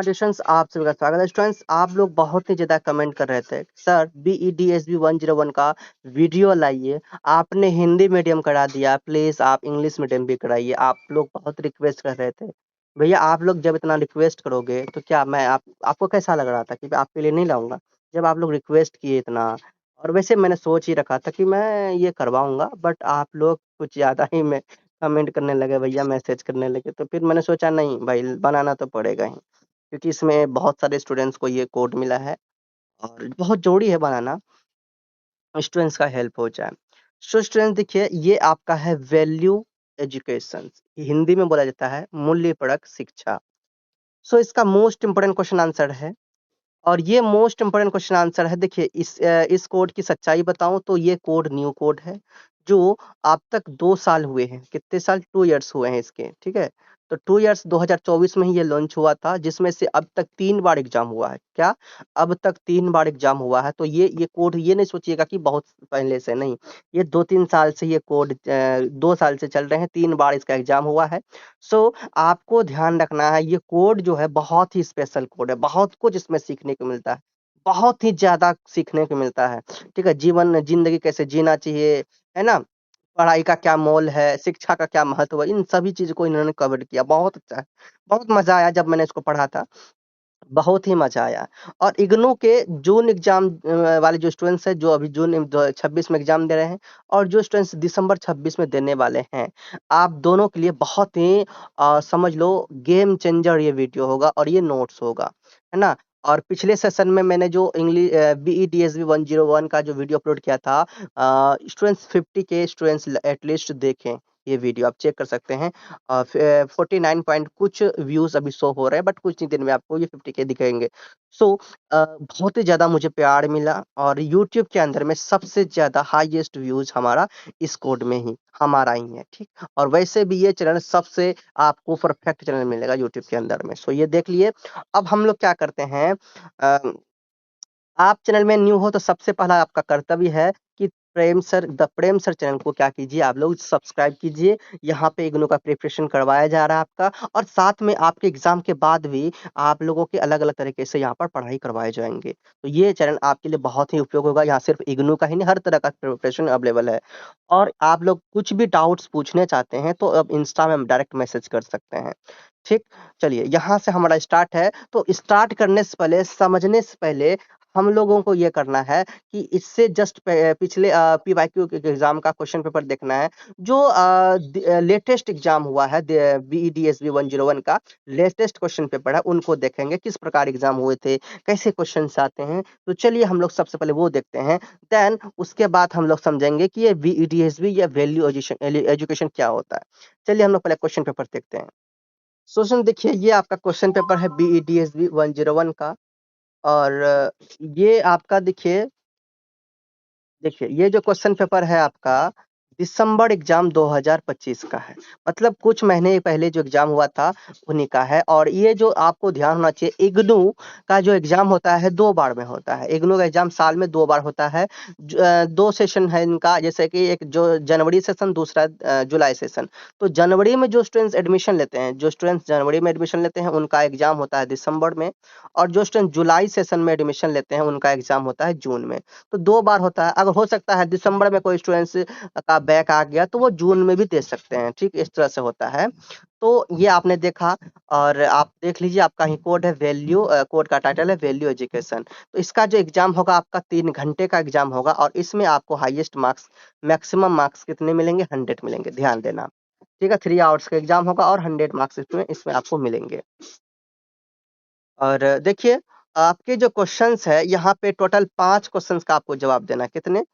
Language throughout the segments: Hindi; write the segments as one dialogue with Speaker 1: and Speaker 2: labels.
Speaker 1: माय डियर स्टूडेंट्स, आप सभी का स्वागत है। स्टूडेंट्स, आप लोग बहुत ही ज़्यादा कमेंट कर रहे थे, सर BEDSB 101 का वीडियो लाइए। आपने हिंदी मीडियम करा दिया, प्लीज़ आप इंग्लिश मीडियम भी कराइए। आप लोग बहुत रिक्वेस्ट कर रहे थे। भैया आप लोग जब इतना रिक्वेस्ट करोगे तो क्या मैं आपको कैसा लग रहा था कि आपके लिए नहीं लाऊँगा? जब आप लोग रिक्वेस्ट किए इतना, और वैसे मैंने सोच ही रखा था कि मैं ये करवाऊँगा, बट आप लोग कुछ ज़्यादा ही में कमेंट करने लगे भैया, मैसेज करने लगे, तो फिर मैंने सोचा नहीं भाई, बनाना तो पड़ेगा ही, क्योंकि इसमें बहुत सारे स्टूडेंट्स को ये कोड मिला है और बहुत ज़रूरी है बनाना, स्टूडेंट्स का हेल्प हो जाए। सो स्टूडेंट्स देखिए, ये आपका है वैल्यू एजुकेशन, हिंदी में बोला जाता है मूल्यपरक शिक्षा। सो इसका मोस्ट इम्पोर्टेंट क्वेश्चन आंसर है, और ये मोस्ट इम्पोर्टेंट क्वेश्चन आंसर है। देखिए इस कोड की सच्चाई बताऊं तो ये कोड न्यू कोड है, जो अब तक 2 साल हुए हैं। कितने साल? 2 इयर्स हुए हैं इसके, ठीक है? तो 2 इयर्स 2024 में ही ये लॉन्च हुआ था, जिसमें से अब तक 3 बार एग्जाम हुआ है। क्या? अब तक 3 बार एग्जाम हुआ है। तो ये कोड, ये नहीं सोचिएगा कि बहुत पहले से, नहीं। ये 2-3 साल से ये कोड 2 साल से चल रहे हैं, 3 बार इसका एग्जाम हुआ है। सो आपको ध्यान रखना है, ये कोड जो है बहुत ही स्पेशल कोड है, बहुत कुछ इसमें सीखने को मिलता है, बहुत ही ज़्यादा सीखने को मिलता है, ठीक है? ज़िंदगी कैसे जीना चाहिए, है ना? पढ़ाई का क्या मोल है, शिक्षा का क्या महत्व है, इन सभी चीज़ को इन्होंने कवर किया। बहुत अच्छा है, बहुत मज़ा आया जब मैंने इसको पढ़ा था। बहुत ही मज़ा आया। और इग्नू के जून एग्ज़ाम वाले जो स्टूडेंट्स हैं, जो अभी जून 26 में एग्ज़ाम दे रहे हैं, और जो स्टूडेंट्स दिसंबर 26 में देने वाले हैं, आप दोनों के लिए बहुत ही समझ लो गेम चेंजर ये वीडियो होगा, और ये नोट्स होगा, है ना? और पिछले सेशन में मैंने जो BEDSB 101 का जो वीडियो अपलोड किया था, स्टूडेंट्स 50 के स्टूडेंट्स एटलीस्ट देखें ये वीडियो, आप चेक कर सकते हैं। 49 पॉइंट कुछ व्यूज़ अभी शो हो रहे हैं, बट कुछ ही दिन में आपको ये 50 के दिखेंगे। सो बहुत ही ज़्यादा मुझे प्यार मिला, और यूट्यूब के अंदर में सबसे ज़्यादा हाईएस्ट व्यूज़ हमारा इस कोड में ही हमारा ही है, ठीक? और वैसे भी ये चैनल सबसे आपको परफेक्ट चैनल मिलेगा यूट्यूब के अंदर में। सो ये देख लिए। अब हम लोग क्या करते हैं, अ आप चैनल में न्यू हो तो सबसे पहला आपका कर्तव्य है कि द प्रेम सर चैनल को क्या कीजिए, आप लोग सब्सक्राइब कीजिए। यहाँ पे इग्नू का प्रिपरेशन करवाया जा रहा है आपका, और साथ में आपके एग्जाम के बाद भी आप लोगों के अलग-अलग तरीके से यहाँ पर पढ़ाई करवाए जाएँगे। तो ये चैनल आपके लिए बहुत ही उपयोग होगा। यहाँ सिर्फ इग्नू का ही नहीं, हर तरह का प्रिपरेशन अवेलेबल है। और आप लोग कुछ भी डाउट्स पूछने चाहते हैं तो अब इंस्टा में डायरेक्ट मैसेज कर सकते हैं, ठीक? चलिए, यहाँ से हमारा स्टार्ट है। तो स्टार्ट करने से पहले, समझने से पहले, हम लोगों को ये करना है कि इससे जस्ट पिछले PYQ के एग्जाम का क्वेश्चन पेपर देखना है, जो लेटेस्ट एग्जाम हुआ है BEDSB 101 का लेटेस्ट क्वेश्चन पेपर है, उनको देखेंगे किस प्रकार एग्जाम हुए थे, कैसे क्वेश्चंस आते हैं। तो चलिए हम लोग सबसे पहले वो देखते हैं, देन उसके बाद हम लोग समझेंगे कि ये BEDSB या वैल्यू एजुकेशन क्या होता है। चलिए हम लोग पहले क्वेश्चन पेपर देखते हैं। क्वेश्चन देखिए, ये आपका क्वेश्चन पेपर है BEDSB 101 का, और ये आपका देखिए, ये जो क्वेश्चन पेपर है आपका दिसंबर एग्जाम 2025 का है। मतलब कुछ महीने पहले जो एग्जाम हुआ था उन्हीं का है। और ये जो आपको ध्यान होना चाहिए, इग्नू का जो एग्जाम होता है 2 बार में होता है। इग्नू का एग्जाम साल में 2 बार होता है। 2 सेशन है इनका, जैसे कि एक जो जनवरी सेशन, दूसरा जुलाई सेशन। तो जनवरी में जो स्टूडेंट्स एडमिशन लेते हैं, उनका एग्जाम होता है दिसंबर में, और जो स्टूडेंट जुलाई सेशन में एडमिशन लेते हैं उनका एग्जाम होता है जून में। तो 2 बार होता है। अगर हो सकता है दिसंबर में कोई स्टूडेंट्स का बैक आ गया तो वो जून में भी दे सकते हैं, ठीक? इस तरह से होता है। तो ये आपने देखा, और आप देख लीजिए, आपका ही कोड है वैल्यू, कोड का टाइटल है वैल्यू एजुकेशन। तो इसका जो एग्जाम होगा आपका 3 घंटे का एग्जाम होगा, और इसमें आपको हाईएस्ट मार्क्स, मैक्सिमम मार्क्स कितने मिलेंगे? 100 मिलेंगे, ध्यान देना, ठीक है? 3 आवर्स का एग्जाम होगा और 100 मार्क्स इसमें आपको मिलेंगे। और देखिए, आपके जो क्वेश्चंस है, यहाँ पे टोटल 5 क्वेश्चंस का आपको जवाब देना है। कितने?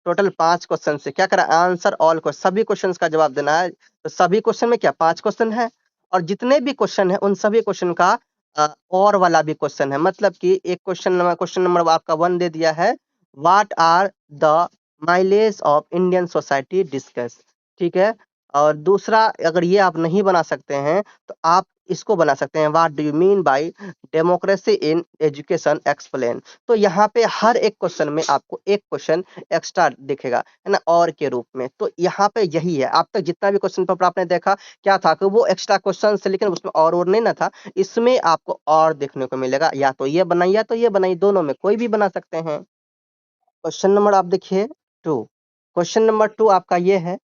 Speaker 1: टोटल 5 क्वेश्चन से क्या करा, आंसर ऑल क्वेश्चन, सभी क्वेश्चंस का जवाब देना है। तो सभी क्वेश्चन में क्या 5 क्वेश्चन है, और जितने भी क्वेश्चन है उन सभी क्वेश्चन का और वाला भी क्वेश्चन है। मतलब कि एक क्वेश्चन नंबर आपका 1 दे दिया है, what are the mileage of Indian society discuss, ठीक है? और दूसरा, अगर ये आप नहीं बना सकते हैं तो आप इसको बना सकते हैं, what do you mean bye democracy in education explain. तो यहाँ पे हर एक क्वेश्चन में आपको एक क्वेश्चन एक्स्ट्रा दिखेगा, है ना, और के रूप में। तो यहाँ पे यही है, अब तक जितना भी क्वेश्चन पेपर आपने देखा क्या था कि वो एक्स्ट्रा क्वेश्चन से, लेकिन उसमें और नहीं ना था, इसमें आपको और देखने को मिलेगा, या तो ये बनाइए या तो ये बनाइए, दोनों में कोई भी बना सकते हैं। क्वेश्चन नंबर आप देखिए 2। क्वेश्चन नंबर 2 आपका ये है,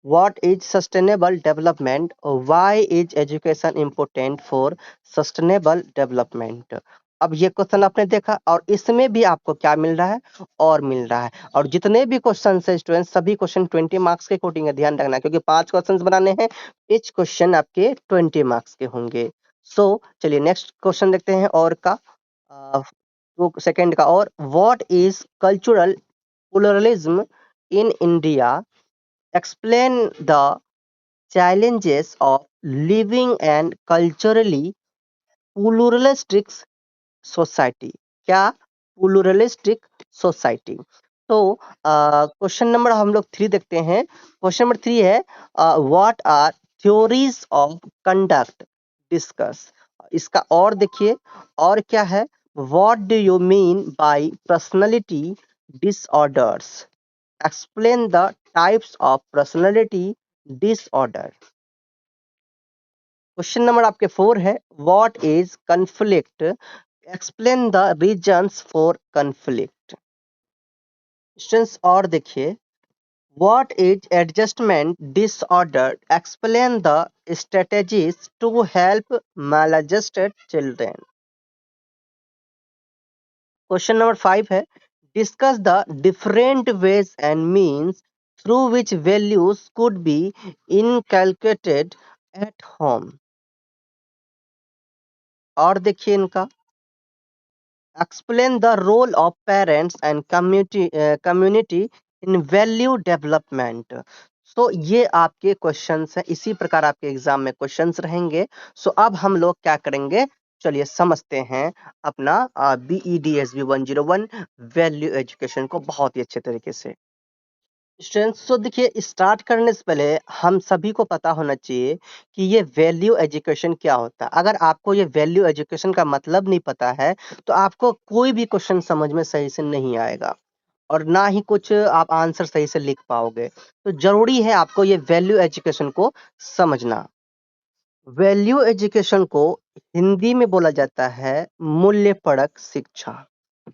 Speaker 1: what is sustainable development, why is education important for sustainable development. अब ये क्वेश्चन आपने देखा, और इसमें भी आपको क्या मिल रहा है, और मिल रहा है। और जितने भी क्वेश्चन है स्टूडेंट, सभी क्वेश्चन 20 मार्क्स के अकॉर्डिंग है, ध्यान रखना, क्योंकि 5 क्वेश्चन बनाने हैं, each क्वेश्चन आपके 20 मार्क्स के होंगे। सो चलिए नेक्स्ट क्वेश्चन देखते हैं, और का तो सेकंड का, और what is cultural pluralism in India, explain the challenges of living and culturally pluralistic society। क्या? Pluralistic society. तो क्वेश्चन नंबर हम लोग 3 देखते हैं। क्वेश्चन नंबर 3 है, what are theories of conduct discuss. इसका और देखिए, और क्या है, what do you mean by personality disorders, explain the types of personality disorder. Question number आपके 4 है, what is conflict, explain the reasons for conflict. Questions और देखिए, what is adjustment disorder, explain the strategies to help maladjusted children. Question number 5 है, discuss the different ways and means through which values could be inculcated at home. और देखिए इनका, explain the role of parents and community in value development। सो ये आपके क्वेश्चंस हैं, इसी प्रकार आपके एग्जाम में क्वेश्चंस रहेंगे। सो अब हम लोग क्या करेंगे, चलिए समझते हैं अपना BEDSB 101 वैल्यू एजुकेशन को बहुत ही अच्छे तरीके से। स्टूडेंट्स, तो देखिए स्टार्ट करने से पहले हम सभी को पता होना चाहिए कि ये वैल्यू एजुकेशन क्या होता है। अगर आपको ये वैल्यू एजुकेशन का मतलब नहीं पता है, तो आपको कोई भी क्वेश्चन समझ में सही से नहीं आएगा, और ना ही कुछ आप आंसर सही से लिख पाओगे। तो जरूरी है आपको ये वैल्यू एजुकेशन को समझना। वैल्यू एजुकेशन को हिंदी में बोला जाता है मूल्यपरक शिक्षा।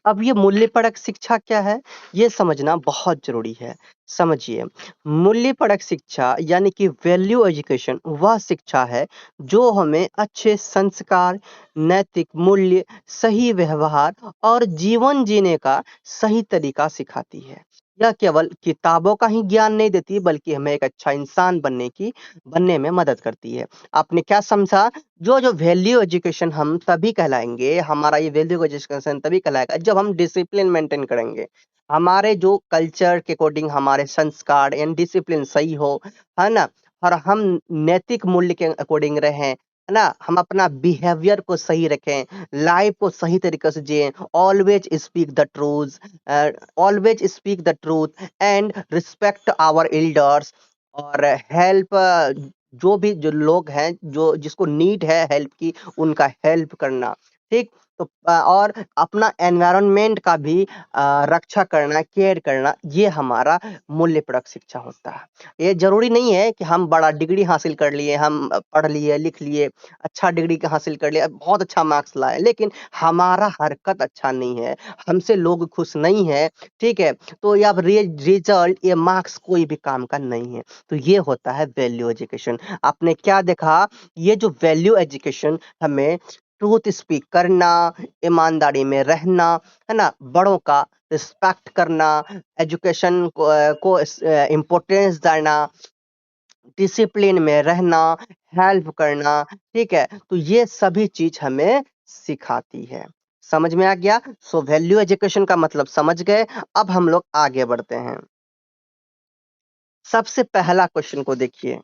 Speaker 1: अब ये मूल्यपरक शिक्षा क्या है, ये समझना बहुत जरूरी है। समझिए, मूल्यपरक शिक्षा यानी कि वैल्यू एजुकेशन वह शिक्षा है जो हमें अच्छे संस्कार, नैतिक मूल्य, सही व्यवहार और जीवन जीने का सही तरीका सिखाती है। यह केवल किताबों का ही ज्ञान नहीं देती, बल्कि हमें एक अच्छा इंसान बनने में मदद करती है। आपने क्या समझा, जो जो वैल्यू एजुकेशन हम तभी कहलाएंगे, हमारा ये वैल्यू एजुकेशन तभी कहलाएगा जब हम डिसिप्लिन मेंटेन करेंगे, हमारे जो कल्चर के अकॉर्डिंग हमारे संस्कार एंड डिसिप्लिन सही हो, है ना, और हम नैतिक मूल्य के अकॉर्डिंग रहें, है ना, हम अपना बिहेवियर को सही रखें, लाइफ को सही तरीके से जिए, always speak the truth, always speak the truth and respect our elders, और हेल्प, जो लोग हैं, जो जिसको नीड है हेल्प की, उनका हेल्प करना। ठीक, तो और अपना एनवायरनमेंट का भी रक्षा करना, केयर करना, ये हमारा मूल्यपरक शिक्षा होता है। ये जरूरी नहीं है कि हम बड़ा डिग्री हासिल कर लिए, हम पढ़ लिए लिख लिए, अच्छा डिग्री हासिल कर लिया, बहुत अच्छा मार्क्स लाए, लेकिन हमारा हरकत अच्छा नहीं है, हमसे लोग खुश नहीं है, ठीक है, तो ये अब रिजल्ट, ये मार्क्स कोई भी काम का नहीं है। तो ये होता है वैल्यू एजुकेशन। आपने क्या देखा, ये जो वैल्यू एजुकेशन हमें ट्रूथ स्पीक करना, ईमानदारी में रहना, है ना, बड़ों का रिस्पेक्ट करना, एजुकेशन को इम्पोर्टेंस देना, डिसिप्लिन में रहना, हेल्प करना, ठीक है, तो ये सभी चीज हमें सिखाती है। समझ में आ गया? सो वैल्यू एजुकेशन का मतलब समझ गए। अब हम लोग आगे बढ़ते हैं। सबसे पहला क्वेश्चन को देखिए,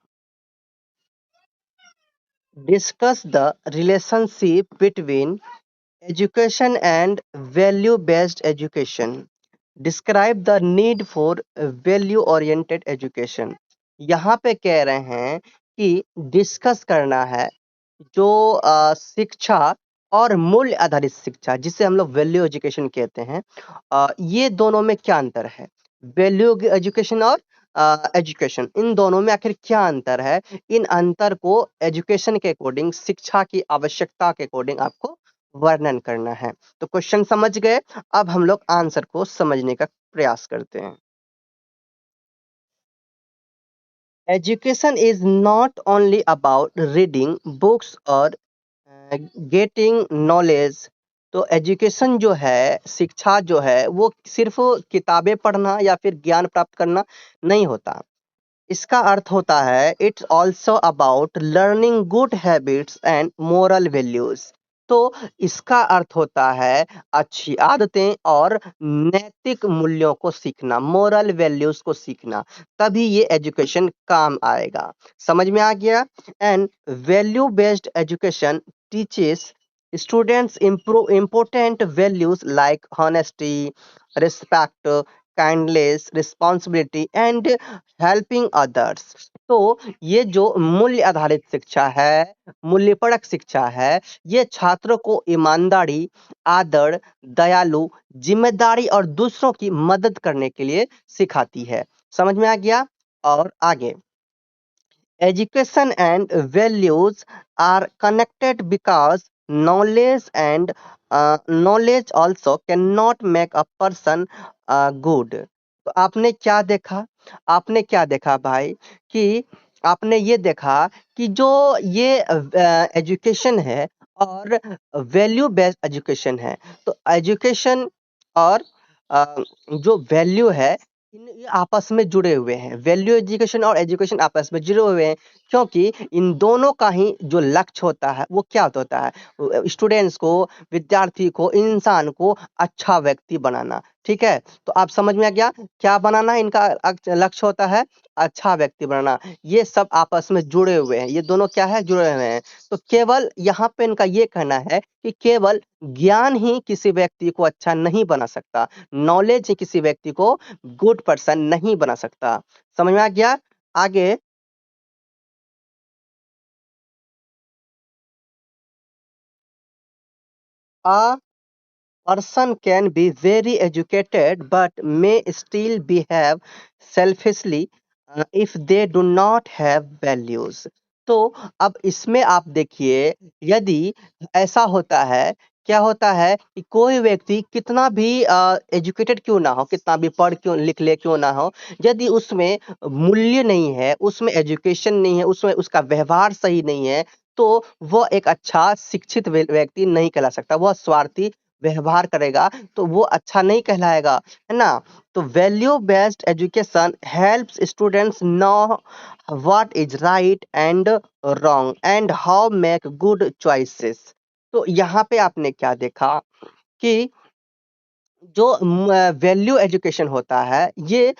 Speaker 1: discuss the relationship between education and value based education, describe the need for value oriented education. यहाँ पे कह रहे हैं कि डिस्कस करना है, जो शिक्षा और मूल्य आधारित शिक्षा जिसे हम लोग वैल्यू एजुकेशन कहते हैं, ये दोनों में क्या अंतर है? वैल्यू एजुकेशन और एजुकेशन, इन दोनों में आखिर क्या अंतर है? इन अंतर को एजुकेशन के अकॉर्डिंग, शिक्षा की आवश्यकता के अकॉर्डिंग आपको वर्णन करना है। तो क्वेश्चन समझ गए, अब हम लोग आंसर को समझने का प्रयास करते हैं। Education is not only about reading books or getting knowledge. तो एजुकेशन जो है, शिक्षा जो है, वो सिर्फ किताबें पढ़ना या फिर ज्ञान प्राप्त करना नहीं होता। इसका अर्थ होता है it's also about learning good habits and moral values. तो इसका अर्थ होता है अच्छी आदतें और नैतिक मूल्यों को सीखना, मोरल वैल्यूज को सीखना, तभी ये एजुकेशन काम आएगा। समझ में आ गया? And value based education teaches students improve important values like honesty, respect, kindness, responsibility and helping others. तो ये जो मूल्य आधारित शिक्षा है, मूल्यपरक शिक्षा है, ये छात्रों को ईमानदारी, आदर, दयालु, जिम्मेदारी और दूसरों की मदद करने के लिए सिखाती है। समझ में आ गया? और आगे, education and values are connected because knowledge also cannot make a person good। तो आपने क्या देखा? आपने क्या देखा भाई? कि आपने ये देखा कि जो ये एजुकेशन है और वैल्यू बेस्ड एजुकेशन है, तो एजुकेशन और जो वैल्यू है, ये आपस में जुड़े हुए हैं। वैल्यू एजुकेशन और एजुकेशन आपस में जुड़े हुए हैं, क्योंकि इन दोनों का ही जो लक्ष्य होता है वो क्या होता है? स्टूडेंट्स को, विद्यार्थी को, इंसान को अच्छा व्यक्ति बनाना। ठीक है, तो आप समझ में आ गया क्या बनाना इनका लक्ष्य होता है? अच्छा व्यक्ति बनाना। ये सब आपस में जुड़े हुए हैं, ये दोनों क्या है? जुड़े हुए हैं। तो केवल यहाँ पे इनका ये कहना है कि केवल ज्ञान ही किसी व्यक्ति को अच्छा नहीं बना सकता, नॉलेज ही किसी व्यक्ति को गुड पर्सन नहीं बना सकता। समझ में आ गया? आगे, आ person can be very educated but may still behave selfishly if they do not have values। तो अब इसमें आप देखिए, यदि ऐसा होता है, क्या होता है कि कोई व्यक्ति कितना भी एजुकेटेड क्यों ना हो, कितना भी पढ़ क्यों लिख ले क्यों ना हो, यदि उसमें मूल्य नहीं है, उसमें एजुकेशन नहीं है, उसमें उसका व्यवहार सही नहीं है, तो वह एक अच्छा शिक्षित व्यक्ति नहीं कहला सकता। वह स्वार्थी व्यवहार करेगा तो वो अच्छा नहीं कहलाएगा, है ना? तो value based education helps students know what is right and wrong and how make good choices. तो यहाँ पे आपने क्या देखा कि जो वैल्यू एजुकेशन होता है, ये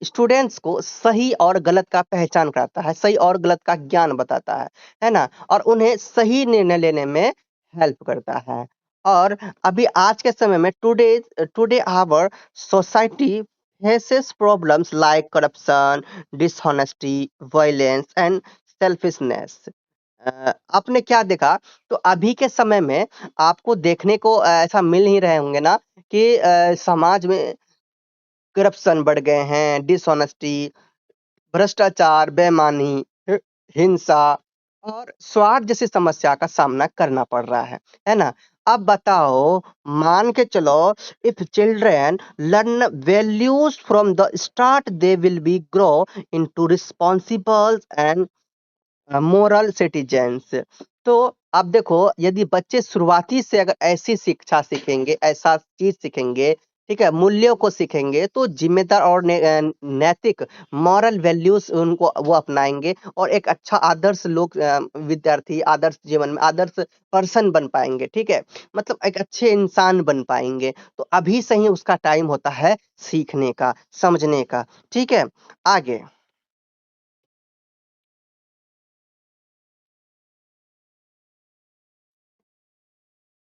Speaker 1: स्टूडेंट्स को सही और गलत का पहचान कराता है, सही और गलत का ज्ञान बताता है ना? और उन्हें सही निर्णय लेने में हेल्प करता है। और अभी आज के समय में today our society faces problems like corruption, dishonesty, violence and selfishness. आपने क्या देखा? तो अभी के समय में आपको देखने को ऐसा मिल ही रहे होंगे ना कि समाज में करप्शन बढ़ गए हैं, डिसऑनेस्टी, भ्रष्टाचार, बेईमानी, हिंसा और स्वार्थ जैसी समस्या का सामना करना पड़ रहा है ना? अब बताओ, मान के चलो, if children learn values from the start they will be grow into responsible and moral citizens. तो अब देखो, यदि बच्चे शुरुआती से अगर ऐसी शिक्षा सीखेंगे, ऐसा चीज सीखेंगे, ठीक है, मूल्यों को सीखेंगे, तो जिम्मेदार और नैतिक मॉरल वैल्यूज उनको वो अपनाएंगे और एक अच्छा आदर्श लोग, विद्यार्थी आदर्श जीवन में आदर्श पर्सन बन पाएंगे। ठीक है, मतलब एक अच्छे इंसान बन पाएंगे। तो अभी से ही उसका टाइम होता है सीखने का, समझने का। ठीक है, आगे,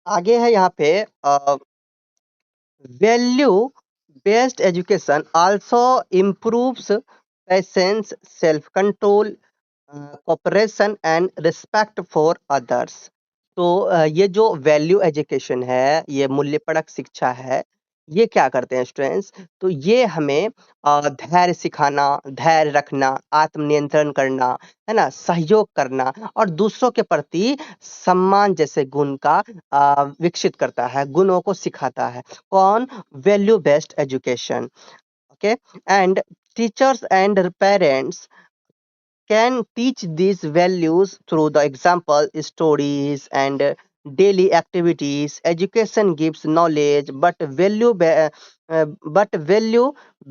Speaker 1: आगे है यहाँ पे, value based education also improves patience, self control, cooperation and respect for others. तो ये जो वैल्यू एजुकेशन है, ये मूल्यपरक शिक्षा है, ये क्या करते हैं स्टूडेंट्स? तो ये हमें धैर्य सिखाना, धैर्य रखना, आत्मनियंत्रण करना, है ना, सहयोग करना और दूसरों के प्रति सम्मान जैसे गुण का विकसित करता है, गुणों को सिखाता है। कौन? Value based education. Okay. And teachers and parents can teach these values through the example, stories, and daily activities. Education gives knowledge, but value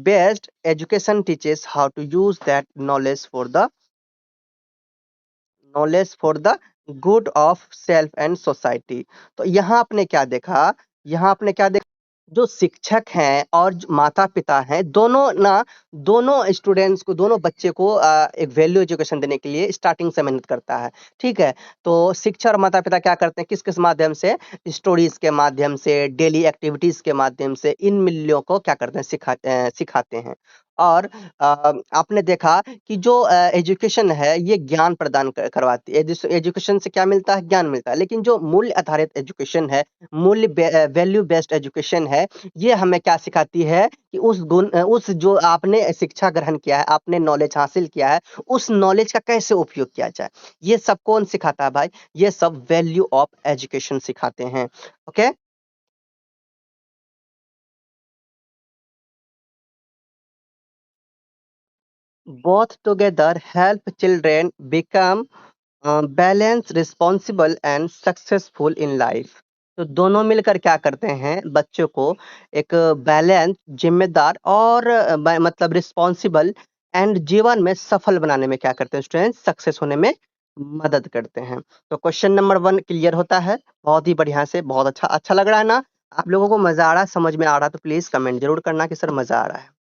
Speaker 1: based education teaches how to use that knowledge for the good of self and society। तो यहाँ आपने क्या देखा? यहाँ आपने क्या देखा? जो शिक्षक हैं और माता पिता हैं, दोनों ना, दोनों स्टूडेंट्स को, दोनों बच्चे को एक वैल्यू एजुकेशन देने के लिए स्टार्टिंग से मेहनत करता है। ठीक है, तो शिक्षक और माता पिता क्या करते हैं, किस किस माध्यम से? स्टोरीज के माध्यम से, डेली एक्टिविटीज के माध्यम से इन मूल्यों को क्या करते हैं, सिखाते हैं। और आपने देखा कि जो एजुकेशन है ये ज्ञान प्रदान करवाती है। एजुकेशन से क्या मिलता है? ज्ञान मिलता है। लेकिन जो मूल्य आधारित एजुकेशन है, वैल्यू बेस्ड एजुकेशन है, ये हमें क्या सिखाती है कि उस जो आपने शिक्षा ग्रहण किया है, आपने नॉलेज हासिल किया है, उस नॉलेज का कैसे उपयोग किया जाए। ये सब कौन सिखाता है भाई? ये सब वैल्यू ऑफ एजुकेशन सिखाते हैं। Okay. Both together help children become balance, responsible and successful in life. तो दोनों मिलकर क्या करते हैं? बच्चों को एक बैलेंस, जिम्मेदार और मतलब रिस्पॉन्सिबल एंड जीवन में सफल बनाने में क्या करते हैं स्टूडेंट्स? सक्सेस होने में मदद करते हैं। तो क्वेश्चन नंबर 1 क्लियर होता है बहुत ही बढ़िया से, बहुत अच्छा अच्छा लग रहा है ना? आप लोगों को मजा आ रहा है, समझ में आ रहा है तो प्लीज कमेंट जरूर करना कि सर मजा आ रहा है।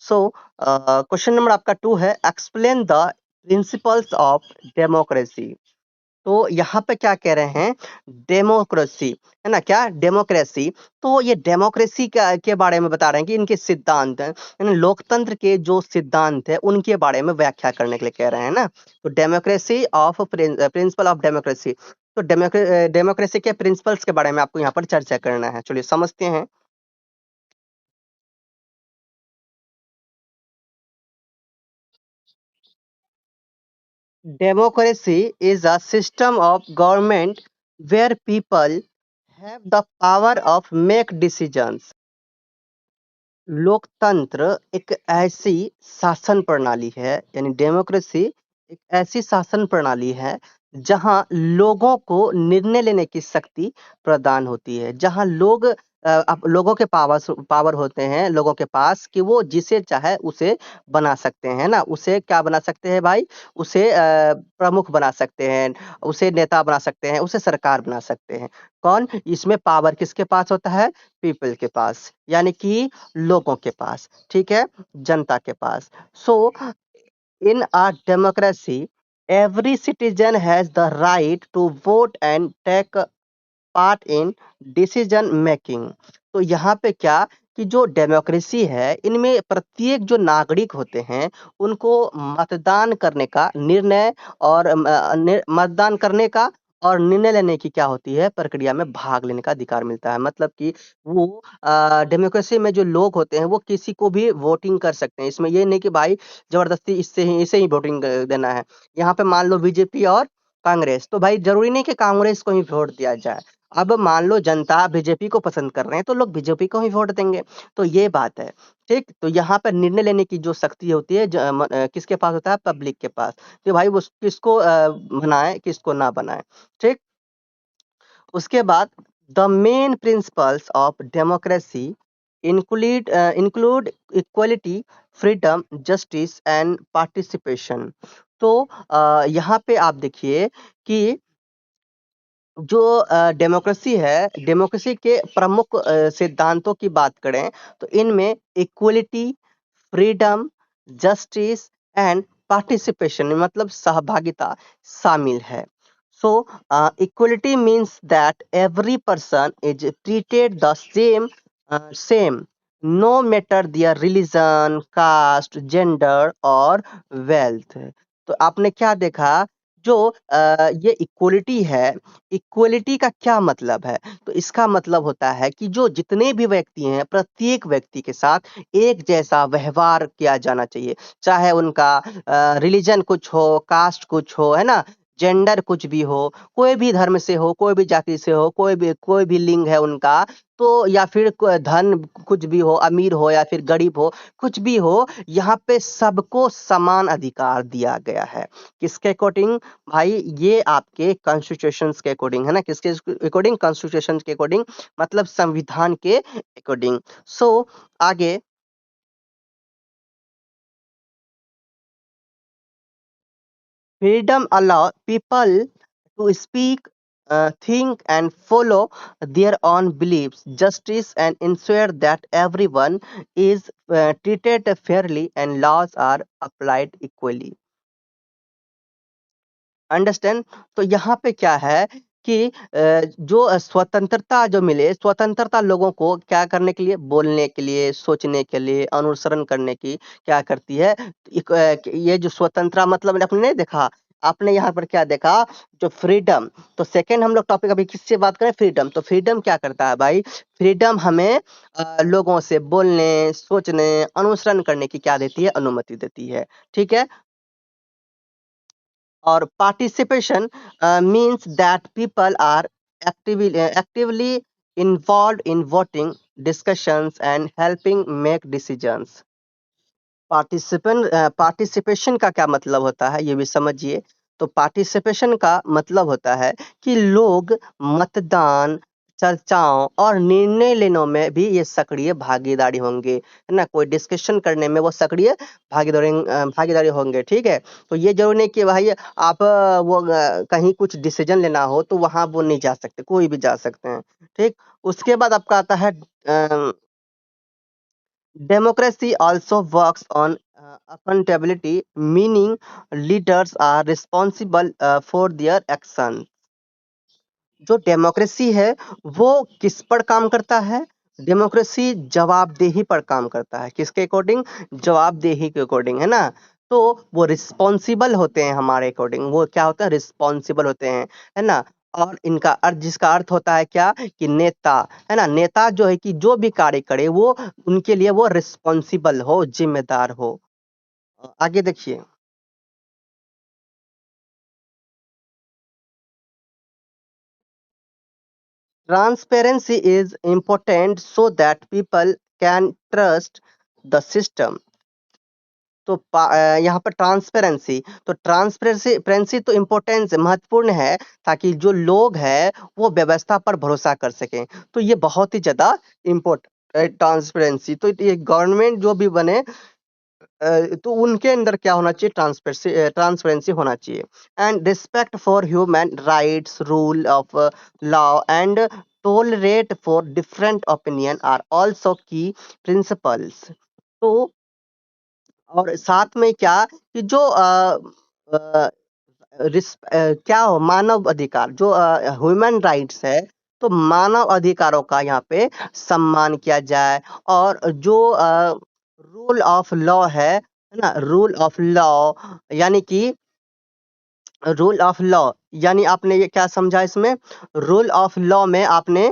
Speaker 1: सो क्वेश्चन नंबर आपका 2 है, explain the principles of democracy. तो यहाँ पे क्या कह रहे हैं? डेमोक्रेसी, है ना, क्या? डेमोक्रेसी। तो ये डेमोक्रेसी के बारे में बता रहे हैं कि इनके सिद्धांत हैं, यानी लोकतंत्र के जो सिद्धांत है उनके बारे में व्याख्या करने के लिए कह रहे हैं ना। तो democracy of principle of democracy. तो डेमोक्रेसी के प्रिंसिपल्स के बारे में आपको यहाँ पर चर्चा करना है। चलिए समझते हैं। Democracy is a system of government where people have the power of make decisions। लोकतंत्र एक ऐसी शासन प्रणाली है, यानी डेमोक्रेसी एक ऐसी शासन प्रणाली है जहां लोगों को निर्णय लेने की शक्ति प्रदान होती है, जहां लोग लोगों के पावर होते हैं लोगों के पास, कि वो जिसे चाहे उसे बना सकते हैं ना। उसे क्या बना सकते हैं भाई? उसे प्रमुख बना सकते हैं, उसे नेता बना सकते हैं, उसे सरकार बना सकते हैं। कौन? इसमें पावर किसके पास होता है? पीपल के पास, यानी कि लोगों के पास। ठीक है, जनता के पास। So in a democracy every citizen has the right to vote and take part in decision making. तो यहाँ पे क्या, कि जो डेमोक्रेसी है इनमें प्रत्येक जो नागरिक होते हैं उनको मतदान करने का निर्णय और मतदान करने का और निर्णय लेने की क्या होती है, प्रक्रिया में भाग लेने का अधिकार मिलता है। मतलब कि वो डेमोक्रेसी में जो लोग होते हैं वो किसी को भी वोटिंग कर सकते हैं। इसमें ये नहीं कि भाई जबरदस्ती इसे ही वोटिंग देना है। यहाँ पे मान लो बीजेपी और कांग्रेस, तो भाई जरूरी नहीं कि कांग्रेस को ही वोट दिया जाए। अब मान लो जनता बीजेपी को पसंद कर रहे हैं तो लोग बीजेपी को ही वोट देंगे। तो ये बात है। ठीक, तो यहाँ पर निर्णय लेने की जो शक्ति होती है किसके पास होता है? पब्लिक के पास, कि भाई वो किसको बनाए किसको ना बनाए। ठीक, उसके बाद the main principles of democracy include equality, freedom, justice and participation. तो यहाँ पे आप देखिए कि जो डेमोक्रेसी है, डेमोक्रेसी के प्रमुख सिद्धांतों की बात करें तो इनमें equality, freedom, justice and participation, मतलब सहभागिता शामिल है। So equality means that every person is treated the same no matter their religion, caste, gender और वेल्थ। तो आपने क्या देखा, जो ये इक्वलिटी है, इक्वलिटी का क्या मतलब है? तो इसका मतलब होता है कि जो जितने भी व्यक्ति हैं, प्रत्येक व्यक्ति के साथ एक जैसा व्यवहार किया जाना चाहिए। चाहे उनका रिलीजन कुछ हो, कास्ट कुछ हो, है ना? जेंडर कुछ भी हो, कोई भी धर्म से हो, कोई भी जाति से हो, कोई भी लिंग है उनका, तो या फिर धन कुछ भी हो, अमीर हो या फिर गरीब हो, कुछ भी हो, यहाँ पे सबको समान अधिकार दिया गया है। किसके अकॉर्डिंग भाई? ये आपके कॉन्स्टिट्यूशंस के अकॉर्डिंग, है ना? किसके अकॉर्डिंग? कॉन्स्टिट्यूशन के अकॉर्डिंग, मतलब संविधान के अकॉर्डिंग। सो आगे, freedom allow people to speak, think, and follow their own beliefs, justice, and ensure that everyone is treated fairly and laws are applied equally. Understand? तो यहाँ पे क्या है कि जो स्वतंत्रता जो मिले, स्वतंत्रता लोगों को क्या करने के लिए? बोलने के लिए, सोचने के लिए, अनुसरण करने की क्या करती है? ये जो स्वतंत्रता मतलब आपने नहीं देखा? आपने यहाँ पर क्या देखा? जो फ्रीडम, तो सेकंड हम लोग टॉपिक अभी किससे बात करें? फ्रीडम। तो फ्रीडम क्या करता है भाई? फ्रीडम हमें लोगों से बोलने, सोचने, अनुसरण करने की क्या देती है? अनुमति देती है। ठीक है? or participation means that people are actively involved in voting, discussions, and helping make decisions. Participation का क्या मतलब होता है, ये भी समझिए। तो पार्टिसिपेशन का मतलब होता है कि लोग मतदान, चर्चाओं और निर्णय लेने में भी ये सक्रिय भागीदारी होंगे, है ना? कोई डिस्कशन करने में वो सक्रिय भागीदारी होंगे। ठीक है? तो ये जरूरी नहीं कि भाई आप कहीं कुछ डिसीजन लेना हो तो वहां वो नहीं जा सकते, कोई भी जा सकते हैं। ठीक। उसके बाद आपका आता है democracy also works on accountability, meaning leaders are responsible for their actions. जो डेमोक्रेसी है वो किस पर काम करता है? डेमोक्रेसी जवाबदेही पर काम करता है। किसके अकॉर्डिंग? जवाबदेही के अकॉर्डिंग, है ना? तो वो रिस्पॉन्सिबल होते हैं हमारे अकॉर्डिंग। वो क्या होता है? रिस्पॉन्सिबल होते हैं, है ना? और इनका अर्थ, जिसका अर्थ होता है क्या? कि नेता, है ना? नेता जो है कि जो भी कार्य करे वो उनके लिए वो रिस्पॉन्सिबल हो, जिम्मेदार हो। आगे देखिए। Transparency is important so that people can trust the system. तो यहाँ पर ट्रांसपेरेंसी, तो ट्रांसपेरेंसी तो इम्पोर्टेंस महत्वपूर्ण है, ताकि जो लोग हैं वो व्यवस्था पर भरोसा कर सकें। तो ये बहुत ही ज्यादा इम्पोर्टेंट ट्रांसपेरेंसी। तो ये गवर्नमेंट जो भी बने, तो उनके अंदर क्या होना चाहिए? ट्रांसपेरेंसी होना चाहिए। And respect for human rights, rule of law and tolerate for different opinion are also key principles. तो और साथ में क्या कि जो अ, क्या हो, मानव अधिकार, जो ह्यूमन राइट्स है, तो मानव अधिकारों का यहाँ पे सम्मान किया जाए। और जो रूल ऑफ लॉ है ना? रूल ऑफ लॉ यानी कि रूल ऑफ लॉ यानी आपने ये क्या समझा इसमें? रूल ऑफ लॉ में आपने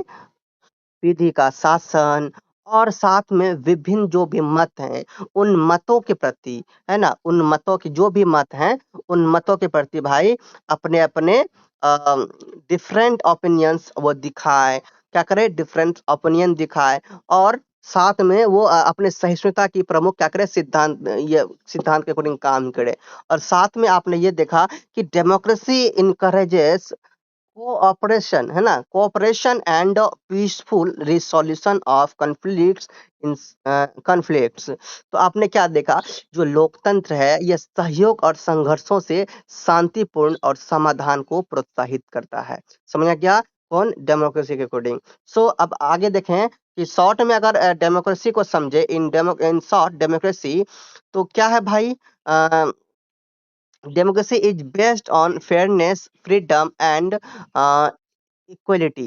Speaker 1: विधि का शासन और साथ में विभिन्न जो भी मत हैं, उन मतों के प्रति, है ना? उन मतों की जो भी मत हैं, उन मतों के प्रति भाई अपने अपने डिफरेंट ओपिनियंस वो दिखाए। क्या करे? डिफरेंट ओपिनियन दिखाए। और साथ में वो अपने सहिष्णुता की प्रमुख क्या करे? ये सिद्धांत के अकॉर्डिंग काम करे। और साथ में आपने ये देखा कि डेमोक्रेसी इनकरेजेस कोऑपरेशन, है ना? Cooperation and peaceful resolution of conflicts in conflicts. तो आपने क्या देखा? जो लोकतंत्र है ये सहयोग और संघर्षों से शांतिपूर्ण और समाधान को प्रोत्साहित करता है। समझा क्या? कौन? डेमोक्रेसी के अकॉर्डिंग। सो अब आगे देखें कि शॉर्ट में अगर डेमोक्रेसी को समझे, इन शॉर्ट डेमोक्रेसी तो क्या है भाई? Democracy is based on fairness, freedom, and equality.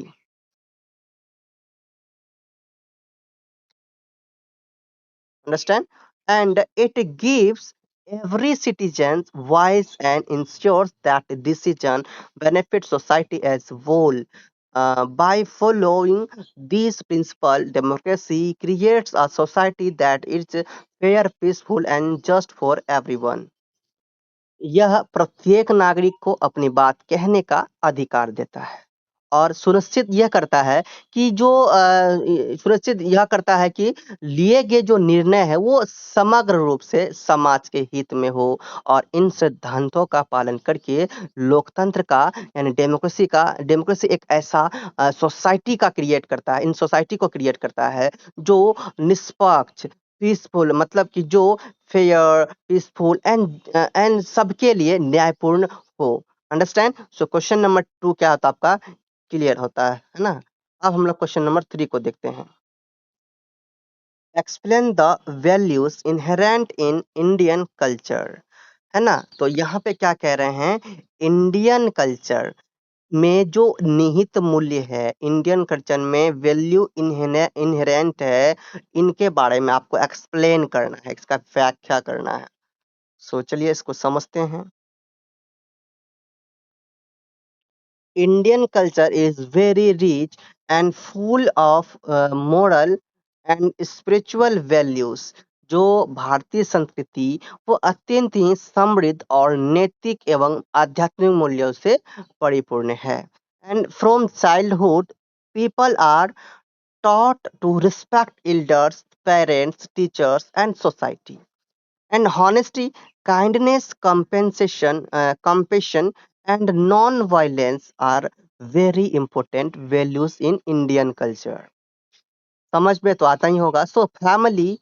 Speaker 1: Understand? And it gives every citizen's voice and ensures that the decision benefits society as whole. By following these principles, democracy creates a society that is fair, peaceful, and just for everyone. यह प्रत्येक नागरिक को अपनी बात कहने का अधिकार देता है और सुनिश्चित यह करता है कि सुनिश्चित यह करता है कि लिए गए जो निर्णय है वो समग्र रूप से समाज के हित में हो और इन सिद्धांतों का पालन करके लोकतंत्र का यानी डेमोक्रेसी एक ऐसा सोसाइटी का क्रिएट करता है इन सोसाइटी को क्रिएट करता है जो निष्पक्ष पीसफुल मतलब कि जो फेयर पीसफुल एंड सबके लिए न्यायपूर्ण हो अंडरस्टैंड सो क्वेश्चन नंबर 2 क्या होता है आपका क्लियर होता है ना अब हम लोग क्वेश्चन नंबर 3 को देखते हैं explain the values inherent in Indian culture है ना तो यहाँ पे क्या कह रहे हैं इंडियन कल्चर में जो निहित मूल्य है इंडियन कल्चर में वैल्यू इनहेरेंट है इनके बारे में आपको एक्सप्लेन करना है इसका व्याख्या करना है सो चलिए इसको समझते हैं Indian culture is very rich and full of moral and spiritual values. जो भारतीय संस्कृति वो अत्यंत ही समृद्ध और नैतिक एवं आध्यात्मिक मूल्यों से परिपूर्ण है and from childhood people are taught to respect elders, parents, teachers, and society. And honesty, kindness, compassion, and non-violence are very important values in Indian culture. समझ में तो आता ही होगा so family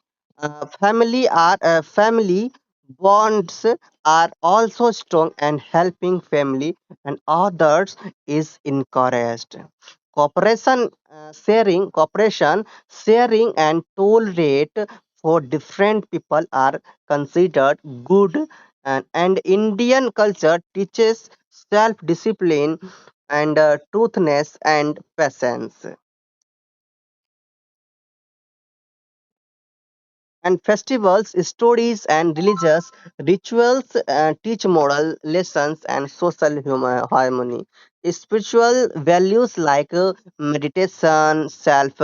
Speaker 1: bonds are also strong and helping family and others is encouraged cooperation sharing and tolerate for different people are considered good and Indian culture teaches self discipline and truthness and patience and festivals, stories, and religious rituals teach moral lessons and social harmony. Spiritual values like meditation, self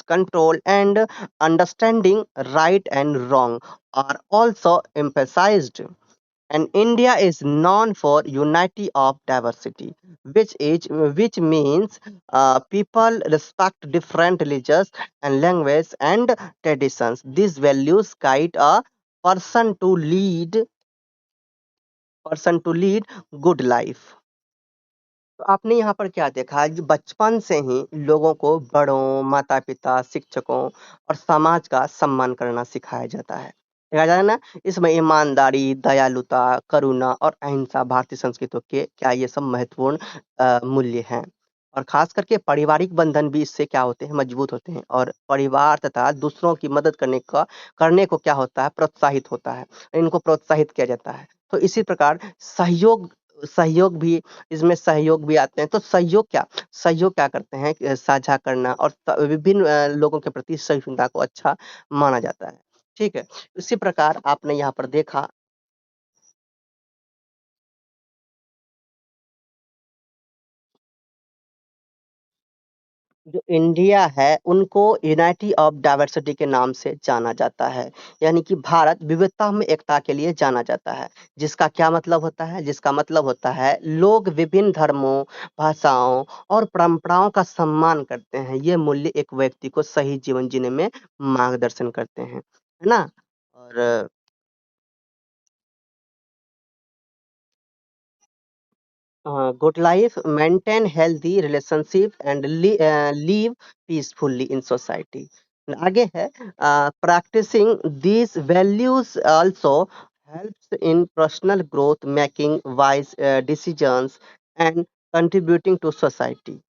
Speaker 1: control, and understanding right and wrong are also emphasized. And India is known for unity of diversity, which means people respect different religions and language and traditions. These values guide a person to lead person to lead good life. तो आपने यहाँ पर क्या देखा कि बचपन से ही लोगों को बड़ों माता-पिता शिक्षकों और समाज का सम्मान करना सिखाया जाता है देखा जाए ना इसमें ईमानदारी दयालुता करुणा और अहिंसा भारतीय संस्कृति के क्या ये सब महत्वपूर्ण मूल्य हैं और खास करके पारिवारिक बंधन भी इससे क्या होते हैं मजबूत होते हैं और परिवार तथा दूसरों की मदद करने को क्या होता है प्रोत्साहित होता है इनको प्रोत्साहित किया जाता है तो इसी प्रकार सहयोग सहयोग भी इसमें सहयोग भी आते हैं तो सहयोग क्या करते हैं कि साझा करना और विभिन्न लोगों के प्रति सहिष्णुता को अच्छा माना जाता है ठीक है इसी प्रकार आपने यहाँ पर देखा जो इंडिया है उनको यूनाइटी ऑफ डाइवर्सिटी के नाम से जाना जाता है यानी कि भारत विविधता में एकता के लिए जाना जाता है जिसका क्या मतलब होता है जिसका मतलब होता है लोग विभिन्न धर्मों भाषाओं और परंपराओं का सम्मान करते हैं ये मूल्य एक व्यक्ति को सही जीवन जीने में मार्गदर्शन करते हैं है ना और good life, maintain healthy relationship and live peacefully in society. आगे है practicing these values also helps in personal growth, making wise decisions and contributing to society.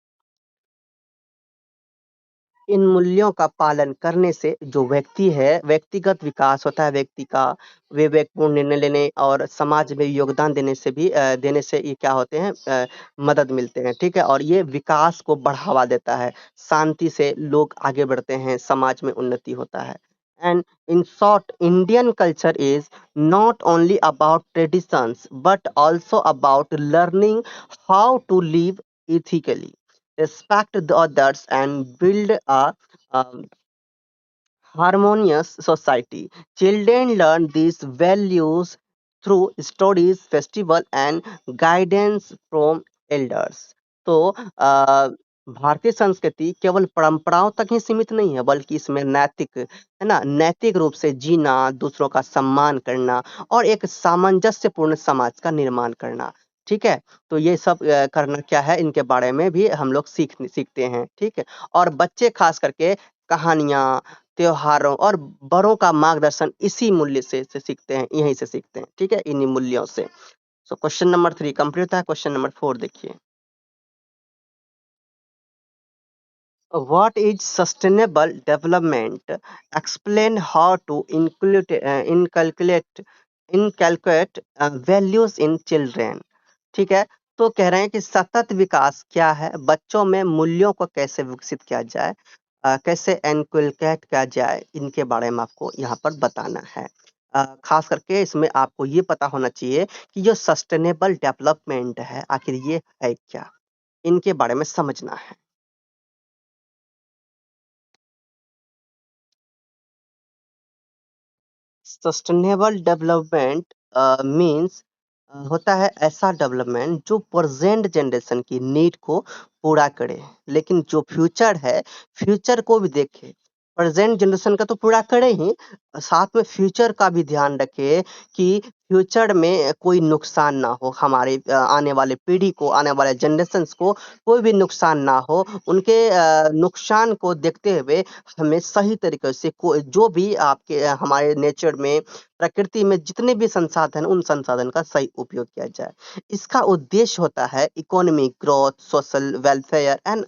Speaker 1: इन मूल्यों का पालन करने से जो व्यक्ति है व्यक्तिगत विकास होता है व्यक्ति का विवेकपूर्ण निर्णय लेने और समाज में योगदान देने से ये क्या होते हैं मदद मिलते हैं ठीक है और ये विकास को बढ़ावा देता है शांति से लोग आगे बढ़ते हैं समाज में उन्नति होता है And in short, Indian culture is not only about traditions but also about learning how to live ethically, respect the others, and build a um, harmonious society. Children learn these values through stories, festival, and guidance from elders. तो भारतीय संस्कृति केवल परंपराओं तक ही सीमित नहीं है, बल्कि इसमें नैतिक है ना, नैतिक रूप से जीना, दूसरों का सम्मान करना और एक सामंजस्यपूर्ण समाज का निर्माण करना। ठीक है, तो ये सब करना क्या है, इनके बारे में भी हम लोग सीखते हैं। ठीक है, और बच्चे खास करके कहानियां, त्योहारों और बड़ों का मार्गदर्शन इसी मूल्य से सीखते हैं, यहीं से सीखते हैं। ठीक है, इन्हीं मूल्यों से। सो क्वेश्चन नंबर 3 कंप्लीट होता है। क्वेश्चन नंबर 4 देखिए, what is sustainable development, explain how to inculcate values in children. ठीक है, तो कह रहे हैं कि सतत विकास क्या है, बच्चों में मूल्यों को कैसे विकसित किया जाए, कैसे इनकलकेट किया जाए, इनके बारे में आपको यहाँ पर बताना है। खास करके इसमें आपको ये पता होना चाहिए कि जो सस्टेनेबल डेवलपमेंट है आखिर ये है क्या, इनके बारे में समझना है। सस्टेनेबल डेवलपमेंट मीन्स होता है ऐसा डेवलपमेंट जो प्रेजेंट जनरेशन की नीड को पूरा करे, लेकिन जो फ्यूचर है, फ्यूचर को भी देखे। प्रेजेंट जनरेशन का तो पूरा करे ही, साथ में फ्यूचर का भी ध्यान रखे कि फ्यूचर में कोई नुकसान ना हो, हमारे आने वाले पीढ़ी को, आने वाले जनरेशन्स को कोई भी नुकसान ना हो। उनके नुकसान को देखते हुए हमें सही तरीके से जो भी आपके हमारे नेचर में, प्रकृति में जितने भी संसाधन, उन संसाधन का सही उपयोग किया जाए। इसका उद्देश्य होता है economic growth, social welfare and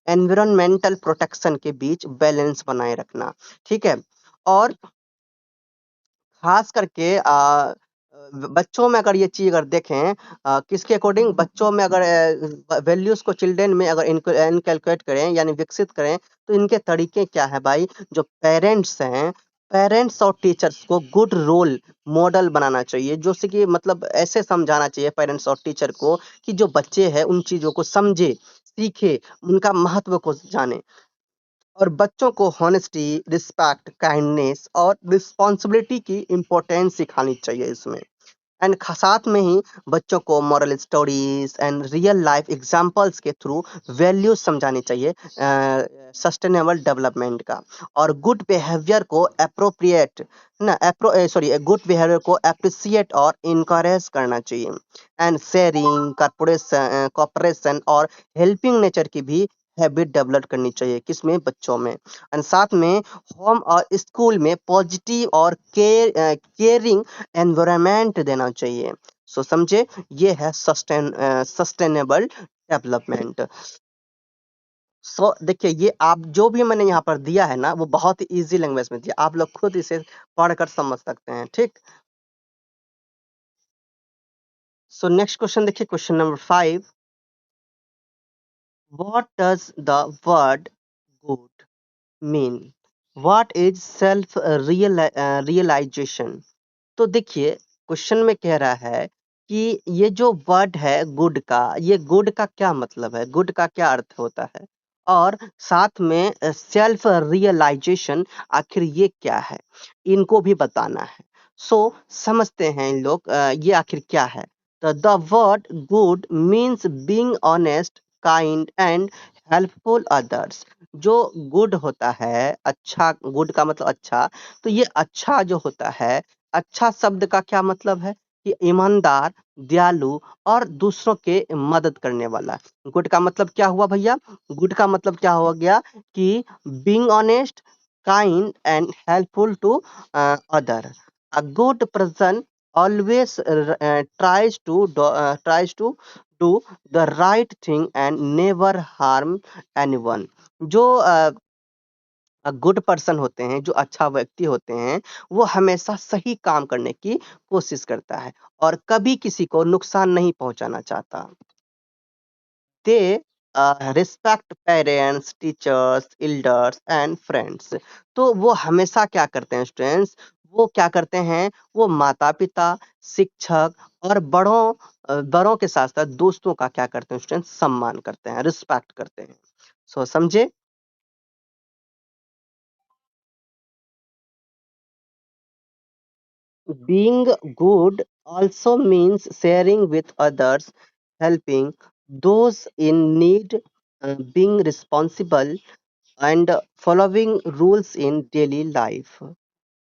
Speaker 1: environmental protection के बीच बैलेंस बनाए रखना। ठीक है, और खास करके बच्चों में अगर ये चीज़ अगर देखें, किसके अकॉर्डिंग, बच्चों में अगर वैल्यूज़ को चिल्ड्रन में अगर इनकलकेट करें यानी विकसित करें, तो इनके तरीके क्या है भाई? जो पेरेंट्स हैं, पेरेंट्स और टीचर्स को गुड रोल मॉडल बनाना चाहिए, जो से कि मतलब ऐसे समझाना चाहिए पेरेंट्स और टीचर को कि जो बच्चे हैं उन चीज़ों को समझे, सीखे, उनका महत्व को जाने। और बच्चों को हॉनेस्टी, रिस्पेक्ट, काइंडनेस और रिस्पॉन्सिबिलिटी की इम्पोर्टेंस सिखानी चाहिए इसमें। एंड साथ में ही बच्चों को moral stories and real life examples के थ्रू वैल्यूज समझानी चाहिए सस्टेनेबल डेवलपमेंट का। और गुड बिहेवियर को अप्रोप्रिएट ना सॉरी गुड बिहेवियर को अप्रिसिएट और इनकरेज करना चाहिए। एंड शेयरिंग, कॉपरेशन और हेल्पिंग नेचर की भी हैबिट डेवलप करनी चाहिए, किसमें, बच्चों में। एंड साथ में होम और स्कूल में पॉजिटिव और केयरिंग एनवायरनमेंट देना चाहिए। सो समझे, ये है सस्टेनेबल डेवलपमेंट। सो देखिए, ये आप जो भी मैंने यहाँ पर दिया है ना, वो बहुत ही इजी लैंग्वेज में दिया, आप लोग खुद इसे पढ़कर समझ सकते हैं। ठीक, सो नेक्स्ट क्वेश्चन देखिए, question number 5, what does the word good mean, what is self realization. तो देखिए, क्वेश्चन में कह रहा है कि ये जो वर्ड है गुड का, ये गुड का क्या मतलब है, गुड का क्या अर्थ होता है, और साथ में सेल्फ रियलाइजेशन आखिर ये क्या है, इनको भी बताना है। सो समझते हैं इन लोग ये आखिर क्या है। तो the word good means being honest, kind and helpful others. जो गुड होता है, अच्छा, गुड का मतलब अच्छा, तो ये अच्छा जो होता है, अच्छा शब्द का क्या मतलब है कि ईमानदार, दयालु और दूसरों के मदद करने वाला। गुड का मतलब क्या हुआ भैया? गुड का मतलब क्या हो गया कि being honest, kind and helpful to other. A good person always tries to do the right thing and never harm anyone। जो गुड पर्सन होते हैं, जो अच्छा व्यक्ति होते हैं, वो हमेशा सही काम करने की कोशिश करता है और कभी किसी को नुकसान नहीं पहुंचाना चाहता। They respect parents, teachers, elders and friends. तो वो हमेशा क्या करते हैं स्टूडेंट्स, वो क्या करते हैं, वो माता पिता, शिक्षक और बड़ों के साथ साथ दोस्तों का क्या करते हैं स्टूडेंट्स, सम्मान करते हैं, रिस्पेक्ट करते हैं। सो समझे। Being good also means sharing with others, helping those in need, being responsible and following rules in daily life.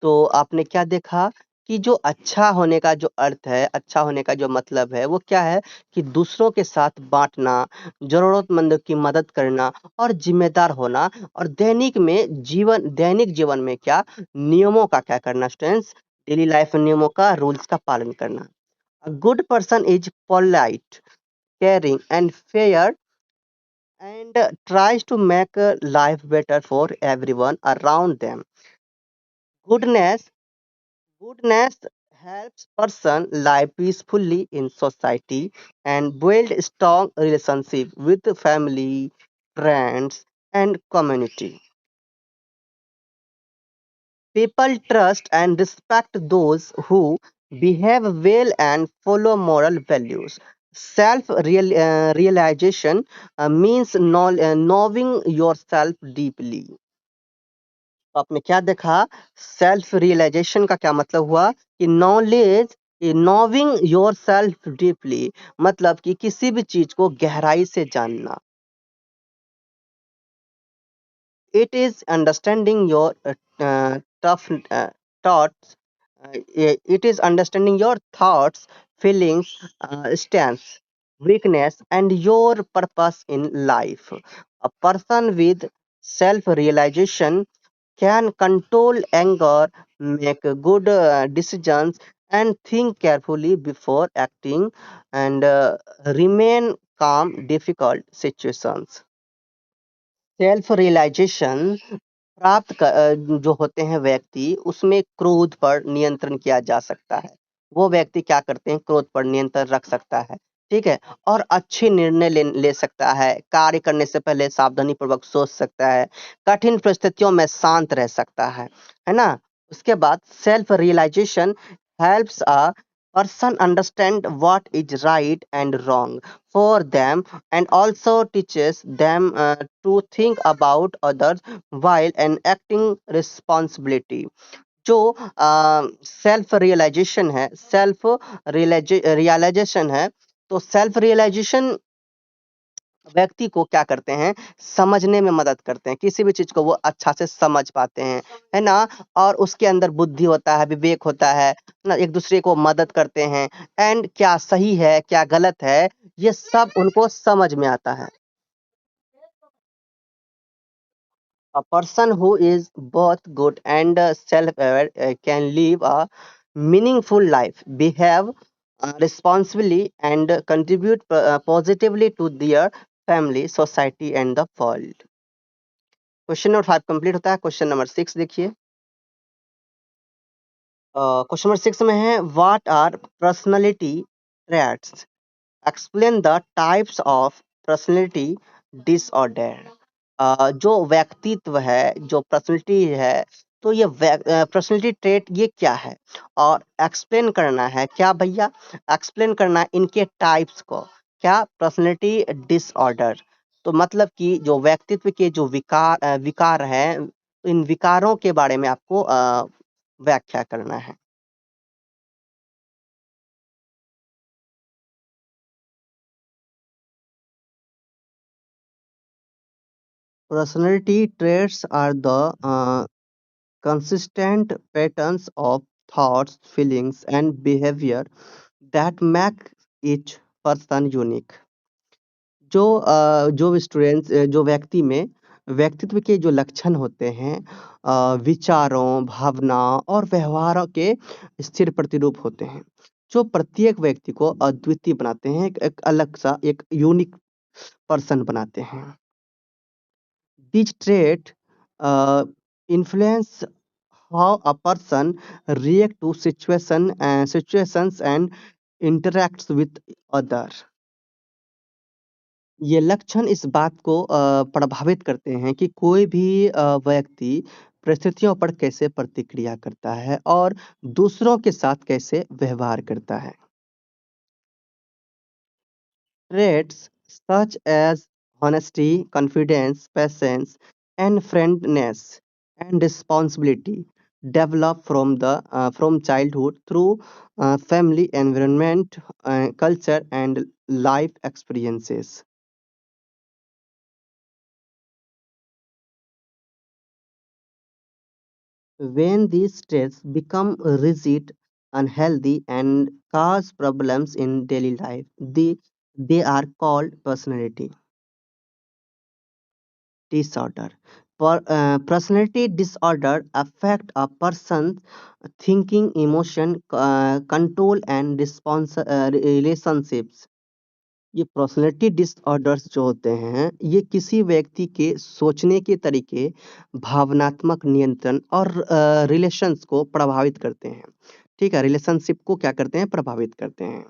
Speaker 1: तो आपने क्या देखा कि जो अच्छा होने का जो अर्थ है, अच्छा होने का जो मतलब है वो क्या है कि दूसरों के साथ बांटना, जरूरतमंद की मदद करना और जिम्मेदार होना, और दैनिक जीवन में क्या नियमों का क्या करना स्टूडेंट्स, डेली लाइफ नियमों का, रूल्स का पालन करना। अ good person is polite, caring and fair and tries to make life better for everyone around them. Goodness goodness helps person live peacefully in society and build strong relationship with family, friends and community. People trust and respect those who behave well and follow moral values. Self realization means knowing yourself deeply. तो आपने क्या देखा, सेल्फ रियलाइजेशन का क्या मतलब हुआ कि नॉलेज, नोविंग योर सेल्फ डीपली, मतलब कि किसी भी चीज को गहराई से जानना। It is understanding your tough thoughts. It is understanding your thoughts, feelings, stance, weakness, and your purpose in life. A person with self-realization can control anger, make good decisions, and think carefully before acting, and remain calm difficult situations. Self realization जो होते हैं व्यक्ति, उसमें क्रोध पर नियंत्रण किया जा सकता है। वो व्यक्ति क्या करते हैं, क्रोध पर नियंत्रण रख सकता है, ठीक है, और अच्छे निर्णय ले सकता है, कार्य करने से पहले सावधानी पूर्वक सोच सकता है, कठिन परिस्थितियों में शांत रह सकता है ना। उसके बाद self realization helps a person understand what is right and wrong for them, and also teaches them to think about others while enacting responsibility. जो सेल्फ रियलाइजेशन है, सेल्फ रियलाइजेशन है, तो सेल्फ रियलाइजेशन व्यक्ति को क्या करते हैं, समझने में मदद करते हैं, किसी भी चीज को वो अच्छा से समझ पाते हैं, है ना। और उसके अंदर बुद्धि होता है, विवेक होता है ना, एक दूसरे को मदद करते हैं, एंड क्या सही है क्या गलत है ये सब उनको समझ में आता है। A person who is both good and self-aware can live a meaningful life, behave responsibly, and contribute positively to their family, society, and the world. Question number 5 complete होता है। क्वेश्चन नंबर 6 देखिए। क्वेश्चन नंबर 6 में है, what are personality traits, explain the types of personality disorder. जो व्यक्तित्व है, जो पर्सनालिटी है, तो ये पर्सनालिटी ट्रेट ये क्या है, और एक्सप्लेन करना है क्या भैया, एक्सप्लेन करना है इनके टाइप्स को, क्या, पर्सनालिटी डिसऑर्डर। तो मतलब कि जो व्यक्तित्व के जो विकार हैं, इन विकारों के बारे में आपको व्याख्या करना है। Personality traits are the consistent patterns of thoughts, feelings, and behavior that make each person unique. जो स्टूडेंट्स, जो व्यक्ति में व्यक्तित्व के जो लक्षण होते हैं, विचारों, भावना और व्यवहारों के स्थिर प्रतिरूप होते हैं, जो प्रत्येक व्यक्ति को अद्वितीय बनाते हैं, एक अलग सा, एक यूनिक पर्सन बनाते हैं। These traits influence how a person react to situations and interacts with others. ये लक्षण इस बात को प्रभावित करते हैं कि कोई भी व्यक्ति परिस्थितियों पर कैसे प्रतिक्रिया करता है और दूसरों के साथ कैसे व्यवहार करता है। Traits such as honesty, confidence, patience, and friendliness and responsibility develop from childhood through family environment, culture, and life experiences. When these traits become rigid, unhealthy, and cause problems in daily life, they are called personality disorder. Personality disorder affect a person's thinking, emotion, control, and relationships. ये पर्सनैलिटी डिसऑर्डर्स जो होते हैं, ये किसी व्यक्ति के सोचने के तरीके, भावनात्मक नियंत्रण और रिलेशंस को प्रभावित करते हैं। ठीक है, रिलेशनशिप को क्या करते हैं, प्रभावित करते हैं।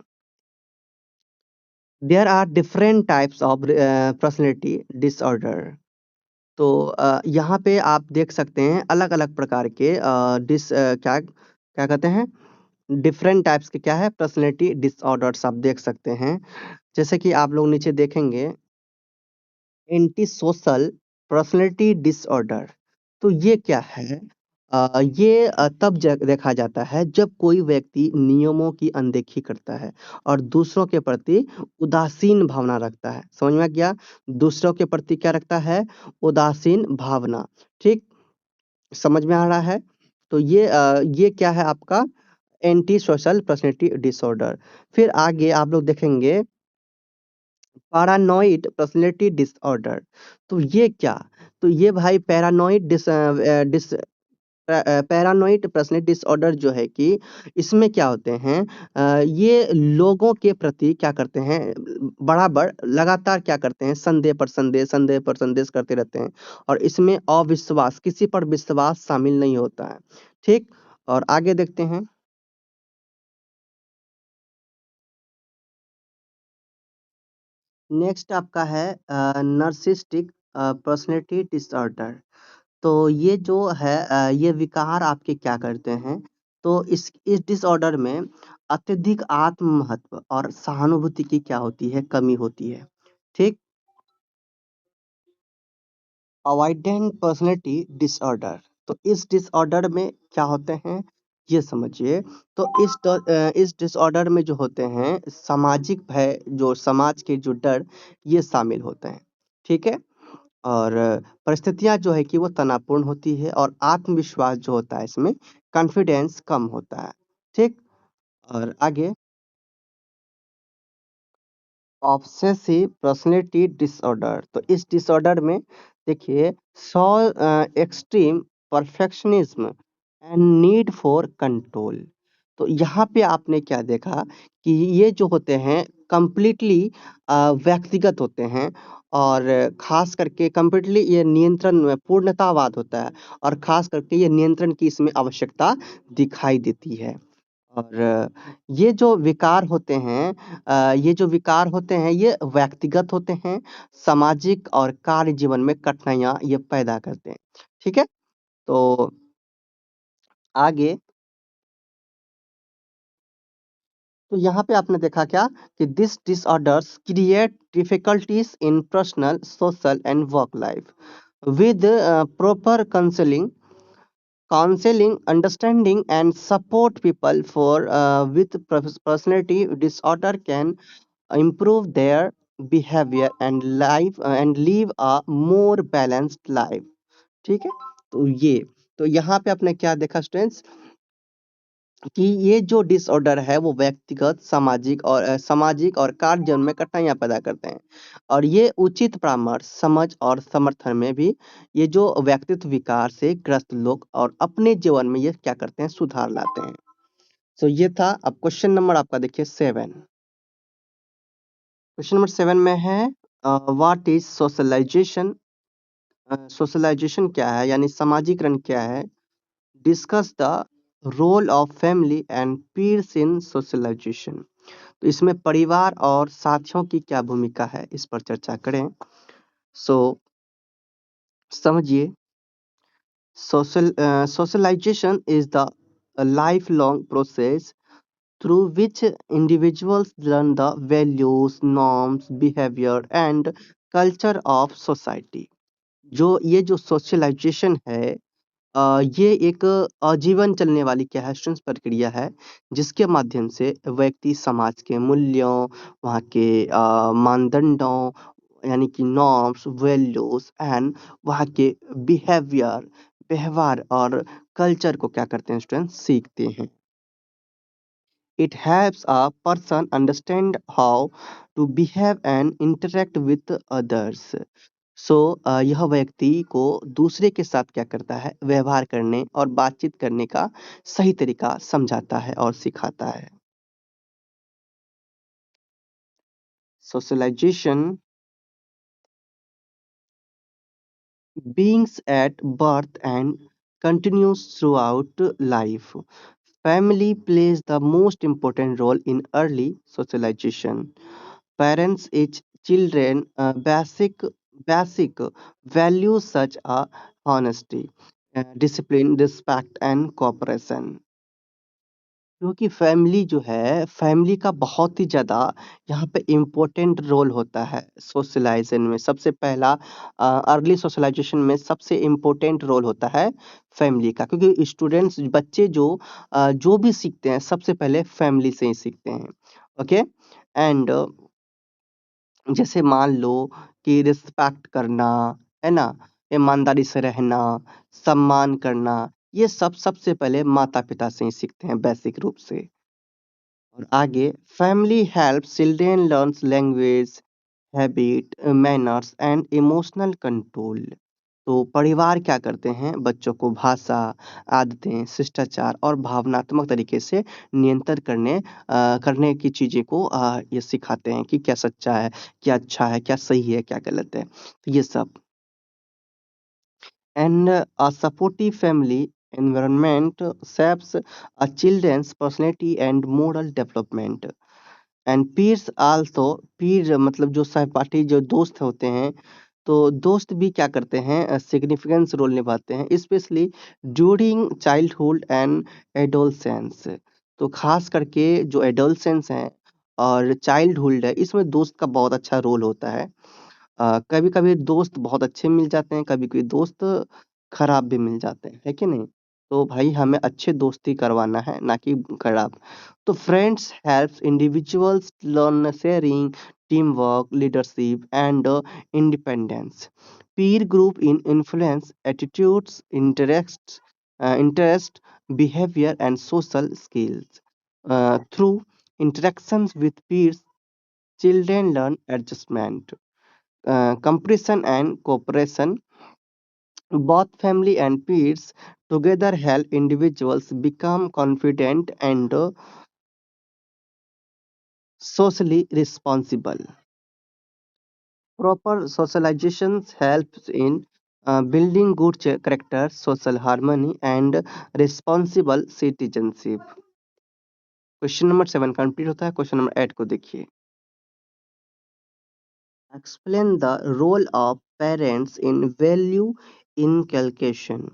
Speaker 1: There are different types of personality disorder. तो यहाँ पे आप देख सकते हैं अलग-अलग प्रकार के क्या क्या कहते हैं, डिफरेंट टाइप्स के क्या है, पर्सनैलिटी डिसऑर्डर्स आप देख सकते हैं। जैसे कि आप लोग नीचे देखेंगे, एंटी सोशल पर्सनैलिटी डिसऑर्डर। तो ये क्या है? ये तब देखा जाता है जब कोई व्यक्ति नियमों की अनदेखी करता है और दूसरों के प्रति उदासीन भावना रखता है। समझ में आ गया? दूसरों के प्रति क्या रखता है? उदासीन भावना। ठीक? समझ में आ रहा है? तो ये क्या है आपका? Anti social personality disorder. फिर आगे आप लोग देखेंगे पैरानॉइड पर्सनैलिटी डिसऑर्डर। तो ये क्या? तो ये भाई पैरानॉइड पर्सनैलिटी डिसऑर्डर जो है कि इसमें क्या होते हैं, ये लोगों के प्रति क्या करते हैं, बराबर लगातार क्या करते हैं, संदेह पर संदेश करते रहते हैं और इसमें अविश्वास, किसी पर विश्वास शामिल नहीं होता है। ठीक? और आगे देखते हैं। नेक्स्ट आपका है नार्सिसिस्टिक पर्सनैलिटी डिसऑर्डर। तो ये जो है ये विकार आपके क्या करते हैं, तो इस डिसऑर्डर में अत्यधिक आत्म महत्व और सहानुभूति की क्या होती है, कमी होती है। ठीक? Avoidant personality disorder. तो इस डिसऑर्डर में क्या होते हैं, ये समझिए। तो इस डिसऑर्डर में जो होते हैं सामाजिक भय, जो समाज के जो डर, ये शामिल होते हैं। ठीक है? और परिस्थितियाँ जो है कि वो तनावपूर्ण होती है और आत्मविश्वास जो होता है इसमें कॉन्फिडेंस कम होता है। ठीक? और आगे ऑब्सेसिव पर्सनैलिटी डिसऑर्डर। तो इस डिसऑर्डर में देखिए सौ extreme perfectionism and need for control. तो यहाँ पे आपने क्या देखा कि ये जो होते हैं कंप्लीटली व्यक्तिगत होते हैं और खास करके कंप्लीटली ये नियंत्रण में पूर्णतावाद होता है और खास करके ये नियंत्रण की इसमें आवश्यकता दिखाई देती है। और ये जो विकार होते हैं, ये जो विकार होते हैं ये व्यक्तिगत होते हैं, सामाजिक और कार्य जीवन में कठिनाइयाँ ये पैदा करते हैं। ठीक है? तो आगे तो यहाँ पे आपने देखा क्या कि this disorders create difficulties in personal, social and work life with proper counseling, understanding, and support people for with personality disorder can improve their behavior and life and live a more balanced life। ठीक है? तो ये तो यहाँ पे आपने क्या देखा स्टूडेंट्स कि ये जो डिसऑर्डर है वो व्यक्तिगत, सामाजिक और कार्य जीवन में कठिनाइयां पैदा करते हैं और ये उचित परामर्श, समझ और समर्थन में भी ये जो व्यक्तित्व विकार से ग्रस्त लोग और अपने जीवन में ये क्या करते हैं, सुधार लाते हैं। तो ये था। अब क्वेश्चन नंबर आपका देखिए 7। क्वेश्चन नंबर 7 में है व्हाट इज सोशलाइजेशन। सोशलाइजेशन क्या है, यानी सामाजिकरण क्या है। Discuss the role of family and peers in socialization. तो इसमें परिवार और साथियों की क्या भूमिका है, इस पर चर्चा करें। सो समझिए, socialization is the a lifelong process through which individuals learn the values, norms, behavior and culture of society। जो सोशलाइजेशन है, ये एक आजीवन चलने वाली क्या है स्टूडेंट्स प्रक्रिया है, जिसके माध्यम से व्यक्ति समाज के मूल्यों, वहाँ के मानदंडों यानी कि नॉर्म्स, वैल्यूज एंड वहाँ के बिहेवियर, व्यवहार और कल्चर को क्या करते हैं स्टूडेंट्स, सीखते हैं। It helps a person understand how to behave and interact with others. So यह व्यक्ति को दूसरे के साथ क्या करता है, व्यवहार करने और बातचीत करने का सही तरीका समझाता है और सिखाता है। Socialization beings at birth and continues throughout life. Family plays the most important role in early socialization. Parents teach children basic values such as honesty, discipline, respect, and cooperation। क्योंकि फैमिली जो है, फैमिली का बहुत ही ज़्यादा यहाँ पे इम्पोर्टेंट रोल होता है सोशलाइज़ेशन में। सबसे पहला अर्ली सोशलाइज़ेशन में सबसे इम्पोर्टेंट रोल होता है फैमिली का, क्योंकि स्टूडेंट्स बच्चे जो भी सीखते हैं सबसे पहले फैमिली से ही सीखते हैं। ओके। एंड जैसे मान लो कि रिस्पेक्ट करना, है ना, ईमानदारी से रहना, सम्मान करना, ये सब सबसे पहले माता पिता से ही सीखते हैं बेसिक रूप से। और आगे, family help children learns language, habit, manners and emotional control. तो परिवार क्या करते हैं, बच्चों को भाषा, आदतें, शिष्टाचार और भावनात्मक तरीके से नियंत्रण करने की चीज़ें को ये सिखाते हैं कि क्या सच्चा है, क्या अच्छा है, क्या सही है, क्या गलत है, तो ये सब। And a supportive family environment shapes a children's personality and moral development। And peers also, peer मतलब जो सहपाठी, जो दोस्त होते हैं, तो दोस्त भी क्या करते हैं, सिग्निफिकेंस रोल निभाते हैं, specially during childhood and adolescence. तो खास करके जो एडोलसेंस हैं और चाइल्डहुड है, इसमें दोस्त का बहुत अच्छा रोल होता है। कभी-कभी दोस्त बहुत अच्छे मिल जाते हैं, कभी-कभी दोस्त खराब भी मिल जाते हैं, है कि नहीं? तो भाई हमें अच्छे दोस्ती करवाना है, ना कि खराब। तो friends helps individuals learn sharing, team work, leadership and independence. Peer group in influence attitudes, interest, behavior and social skills। Through interactions with peers, children learn adjustment, comparison and cooperation. Both family and peers together help individuals become confident and socially responsible. Proper socialization helps in building good character, social harmony, and responsible citizenship। Question number 7 complete होता है। क्वेश्चन नंबर 8 को देखिए। Explain the role of parents in value inculcation।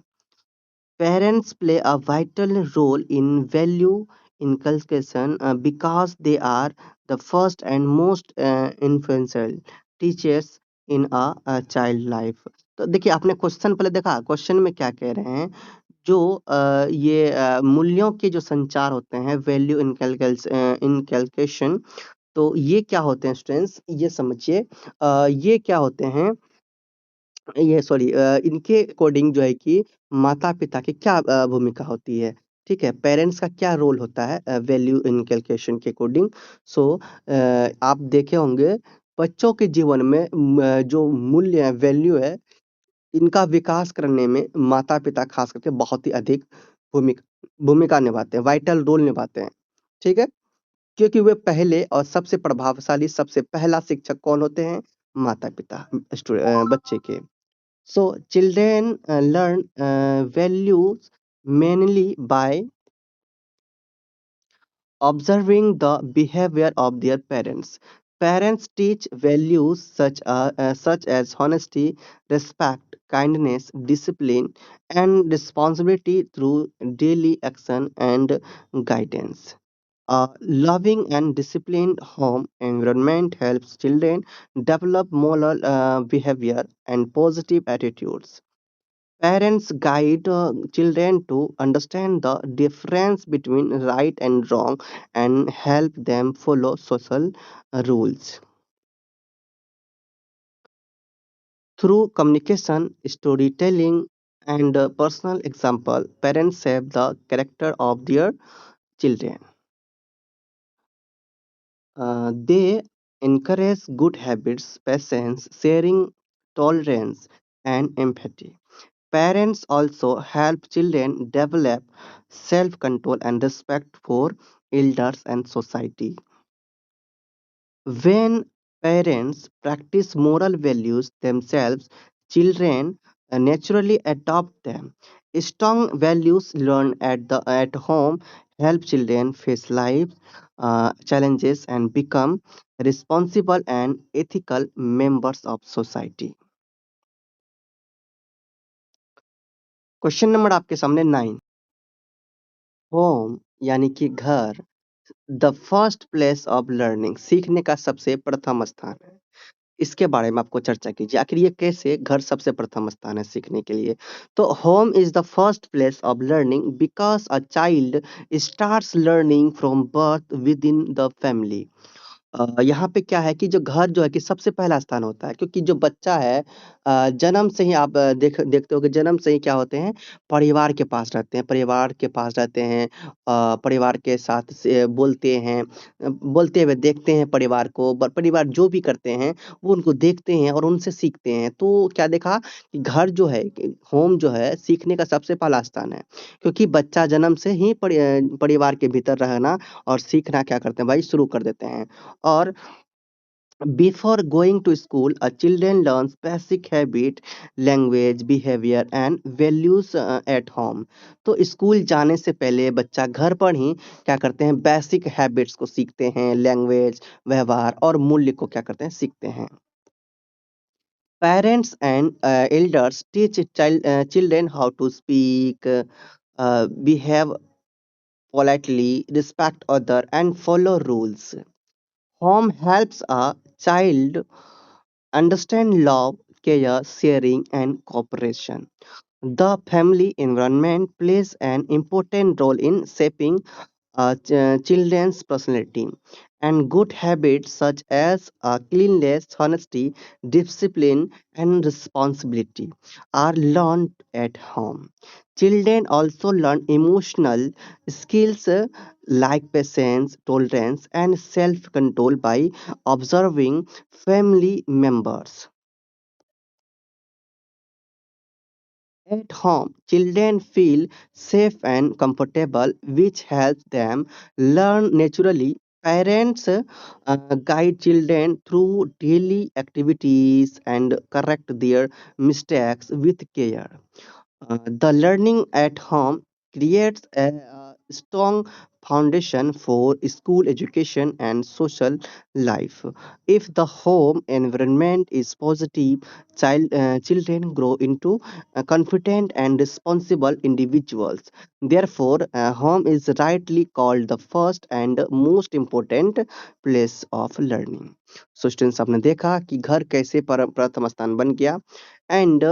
Speaker 1: Parents play a vital role in value inculcation because they are the first and most influential teachers in a child life। तो देखिए, आपने क्वेश्चन पहले देखा, क्वेश्चन में क्या कह रहे हैं, जो ये मूल्यों के जो संचार होते हैं, वैल्यू इनकलकेशन, तो ये क्या होते हैं स्टूडेंट्स, ये समझिए। ये क्या होते हैं, ये सॉरी, इनके अकॉर्डिंग जो है कि माता-पिता की क्या भूमिका होती है, ठीक है? पेरेंट्स का क्या रोल होता है वैल्यू इनकलकेशन के अकॉर्डिंग। सो आप देखे होंगे बच्चों के जीवन में जो मूल्य है, वैल्यू है, इनका विकास करने में माता-पिता खास करके बहुत ही अधिक भूमिका भूमिका निभाते हैं, वाइटल रोल निभाते हैं, ठीक है? क्योंकि वे पहले और सबसे प्रभावशाली, सबसे पहला शिक्षक कौन होते हैं? माता-पिता बच्चे के। So children learn values mainly by observing the behavior of their parents. Parents teach values such as honesty, respect, kindness, discipline, and responsibility through daily action and guidance. A loving and disciplined home environment helps children develop moral behavior and positive attitudes. Parents guide children to understand the difference between right and wrong and help them follow social rules. Through communication, storytelling, and personal example, parents shape the character of their children. They encourage good habits, patience, sharing, tolerance, and empathy. Parents also help children develop self control and respect for elders and society. When parents practice moral values themselves, children naturally adopt them. Strong values learned at home help children face life challenges and become responsible and ethical members of society. Question number आपके सामने 9। होम यानी कि घर the first place of learning सीखने का सबसे प्रथम स्थान है। इसके बारे में आपको चर्चा कीजिए आखिर ये कैसे घर सबसे प्रथम स्थान है सीखने के लिए। तो home is the first place of learning because a child starts learning from birth with in the family. यहाँ पे क्या है कि जो घर जो है कि सबसे पहला स्थान होता है क्योंकि जो बच्चा है जन्म से ही आप देखते हो कि जन्म से ही क्या होते हैं परिवार के पास रहते हैं परिवार के पास रहते हैं परिवार के साथ से बोलते हैं बोलते हुए देखते हैं परिवार को परिवार जो भी करते हैं वो उनको देखते हैं और उनसे सीखते हैं तो क्या देखा कि घर जो है होम जो है सीखने का सबसे पहला स्थान है क्योंकि बच्चा जन्म से ही परिवार के भीतर रहना और सीखना क्या करते हैं भाई शुरू कर देते हैं और before going to school a children learns basic habit language behavior and values at home। तो स्कूल जाने से पहले बच्चा घर पर ही क्या करते हैं बेसिक हैबिट्स को सीखते हैं लैंग्वेज व्यवहार और मूल्य को क्या करते हैं सीखते हैं। Parents and elders teach children how to speak behave politely respect other and follow rules। Home helps a child understand love, care, sharing, and cooperation. The family environment plays an important role in shaping children's personality, and good habits such as cleanliness, honesty, discipline, and responsibility are learned at home. Children also learn emotional skills like patience, tolerance, and self control by observing family members. At home, children feel safe and comfortable, which helps them learn naturally. Parents guide children through daily activities and correct their mistakes with care. The learning at home creates a strong foundation for school education and social life. If the home environment is positive, children grow into confident and responsible individuals. Therefore, home is rightly called the first and most important place of learning. So, students, आपने देखा कि घर कैसे प्रथम स्थान बन गया एंड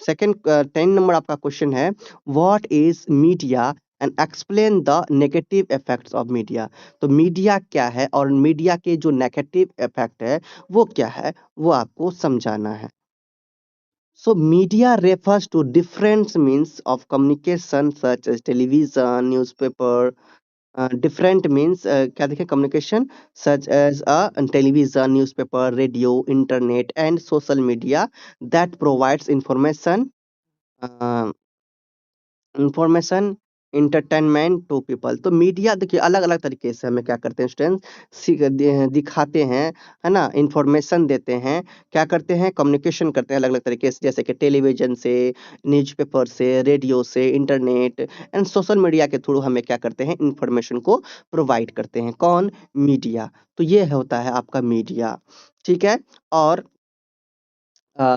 Speaker 1: सेकंड 10 नंबर आपका क्वेश्चन है what is media and explain the negative effects of media. तो मीडिया क्या है और मीडिया के जो नेगेटिव इफेक्ट है वो क्या है वो आपको समझाना है। So media refers to different means of communication such as television, newspaper, different means क्या देखें communication such as television, newspaper, radio, internet and social media that provides information uh, information entertainment to people. तो मीडिया देखिए अलग-अलग तरीके से हमें क्या करते हैं स्टूडेंट्स दिखाते हैं, है ना? इन्फॉर्मेशन देते हैं, क्या करते हैं कम्युनिकेशन करते हैं अलग-अलग तरीके से जैसे कि टेलीविज़न से, न्यूज़पेपर से, रेडियो से, इंटरनेट एंड सोशल मीडिया के थ्रू हमें क्या करते हैं इन्फॉर्मेशन को प्रोवाइड करते हैं। कौन? मीडिया। तो ये होता है आपका मीडिया, ठीक है? और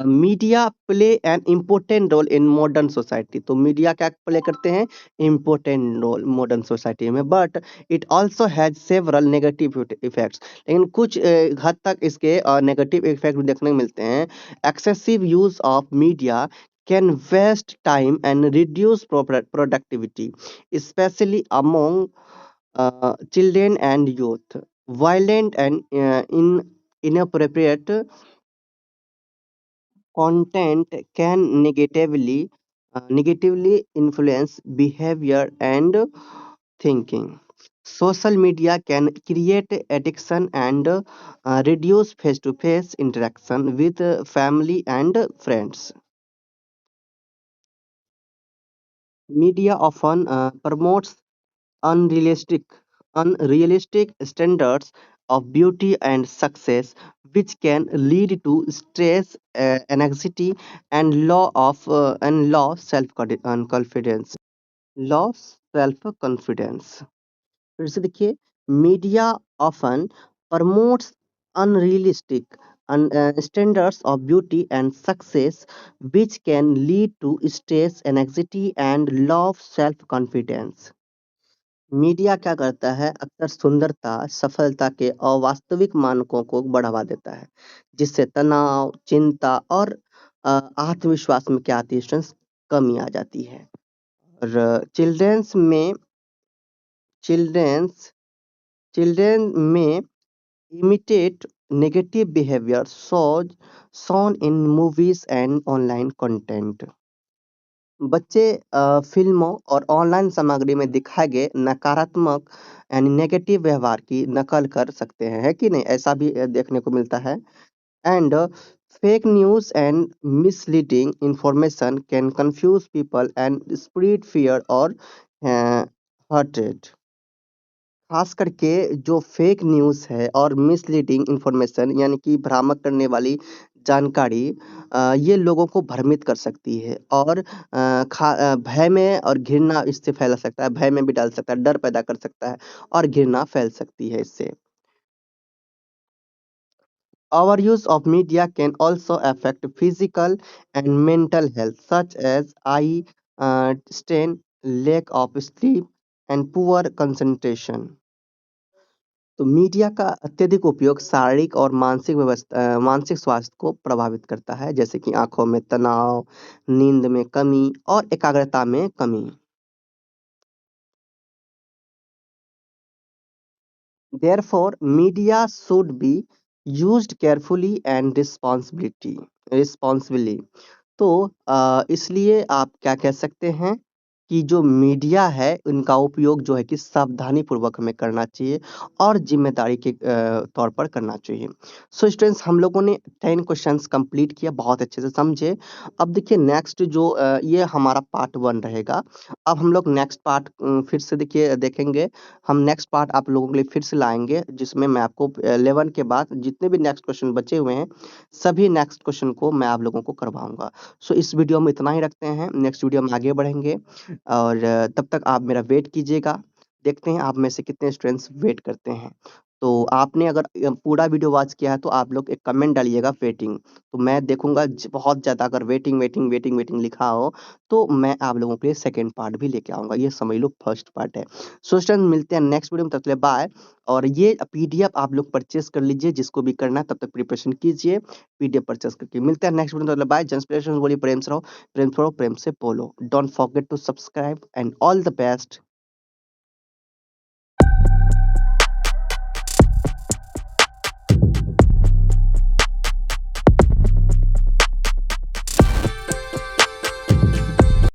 Speaker 1: media play an important role in modern society. तो मीडिया क्या प्ले करते हैं इम्पोर्टेंट रोल मॉडर्न सोसाइटी में, but it also has several negative effects. लेकिन कुछ हद तक इसके नेगेटिव इफेक्ट भी देखने को मिलते हैं। Excessive use of media can waste time and reduce productivity specially among children and youth. Violent and inappropriate content can negatively influence behavior and thinking. Social media can create addiction and reduce face-to-face interaction with family and friends. Media often promotes unrealistic unrealistic standards of beauty and success, which can lead to stress, anxiety and law self confidence. Law self confidence. फिर से देखिए media often promotes unrealistic standards of beauty and success, which can lead to stress, anxiety and low self confidence. Media क्या करता है अक्सर सुंदरता सफलता के अवास्तविक मानकों को बढ़ावा देता है, जिससे तनाव चिंता और आत्मविश्वास में क्या आती है स्टूडेंट्स कमी आ जाती है। और चिल्ड्रेंस चिल्ड्रेन में imitate negative behavior shown in movies and online content। बच्चे फ़िल्मों और ऑनलाइन सामग्री में दिखाए गए नकारात्मक यानी नेगेटिव व्यवहार की नकल कर सकते हैं, है कि नहीं? ऐसा भी देखने को मिलता है। And fake news and misleading information can confuse people and spread fear और हेट्रेड। खास करके जो फेक न्यूज़ है और मिसलीडिंग इन्फॉर्मेशन यानी कि भ्रामक करने वाली जानकारी ये लोगों को भ्रमित कर सकती है और भय में और घृणा इससे फैला सकता है, भय में भी डाल सकता है, डर पैदा कर सकता है और घृणा फैल सकती है इससे। Overuse of media can also affect physical and mental health, such as eye strain, lack of sleep, and poor concentration। तो मीडिया का अत्यधिक उपयोग शारीरिक और मानसिक स्वास्थ्य को प्रभावित करता है, जैसे कि आंखों में तनाव, नींद में कमी और एकाग्रता में कमी। Therefore, media should be used carefully and responsibly। तो इसलिए आप क्या कह सकते हैं कि जो मीडिया है उनका उपयोग जो है कि सावधानी पूर्वक हमें करना चाहिए और जिम्मेदारी के तौर पर करना चाहिए। सो स्टूडेंट्स हम लोगों ने 10 क्वेश्चंस कंप्लीट किया बहुत अच्छे से समझे। अब देखिए नेक्स्ट जो ये हमारा पार्ट 1 रहेगा। अब हम लोग नेक्स्ट पार्ट फिर से देखिए देखेंगे। हम नेक्स्ट पार्ट आप लोगों के लिए फिर से लाएँगे जिसमें मैं आपको 11 के बाद जितने भी नेक्स्ट क्वेश्चन बचे हुए हैं, सभी नेक्स्ट क्वेश्चन को मैं आप लोगों को करवाऊँगा। सो इस वीडियो में इतना ही रखते हैं, नेक्स्ट वीडियो में आगे बढ़ेंगे और तब तक आप मेरा वेट कीजिएगा। देखते हैं आप में से कितने स्टूडेंट्स वेट करते हैं। तो आपने अगर पूरा वीडियो वॉच किया है तो आप लोग एक कमेंट डालिएगा वेटिंग। तो मैं देखूँगा बहुत ज़्यादा अगर वेटिंग लिखा हो तो मैं आप लोगों के लिए सेकंड पार्ट भी लेके आऊँगा। ये समझ लो फर्स्ट पार्ट है। सो स्टूडेंट्स मिलते हैं नेक्स्ट वीडियो में, तब तक के लिए बाय। और ये पीडीएफ आप लोग परचेज़ कर लीजिए, जिसको भी करना है तब तक प्रिपरेशन कीजिए, पीडीएफ परचेज़ करके। मिलते हैं नेक्स्ट वीडियो में, तब तक के लिए बाय। जय इंस्पिरेशन बोलिए प्रेम से रहो, प्रेम से बोलो। Don't forget to subscribe and all the best.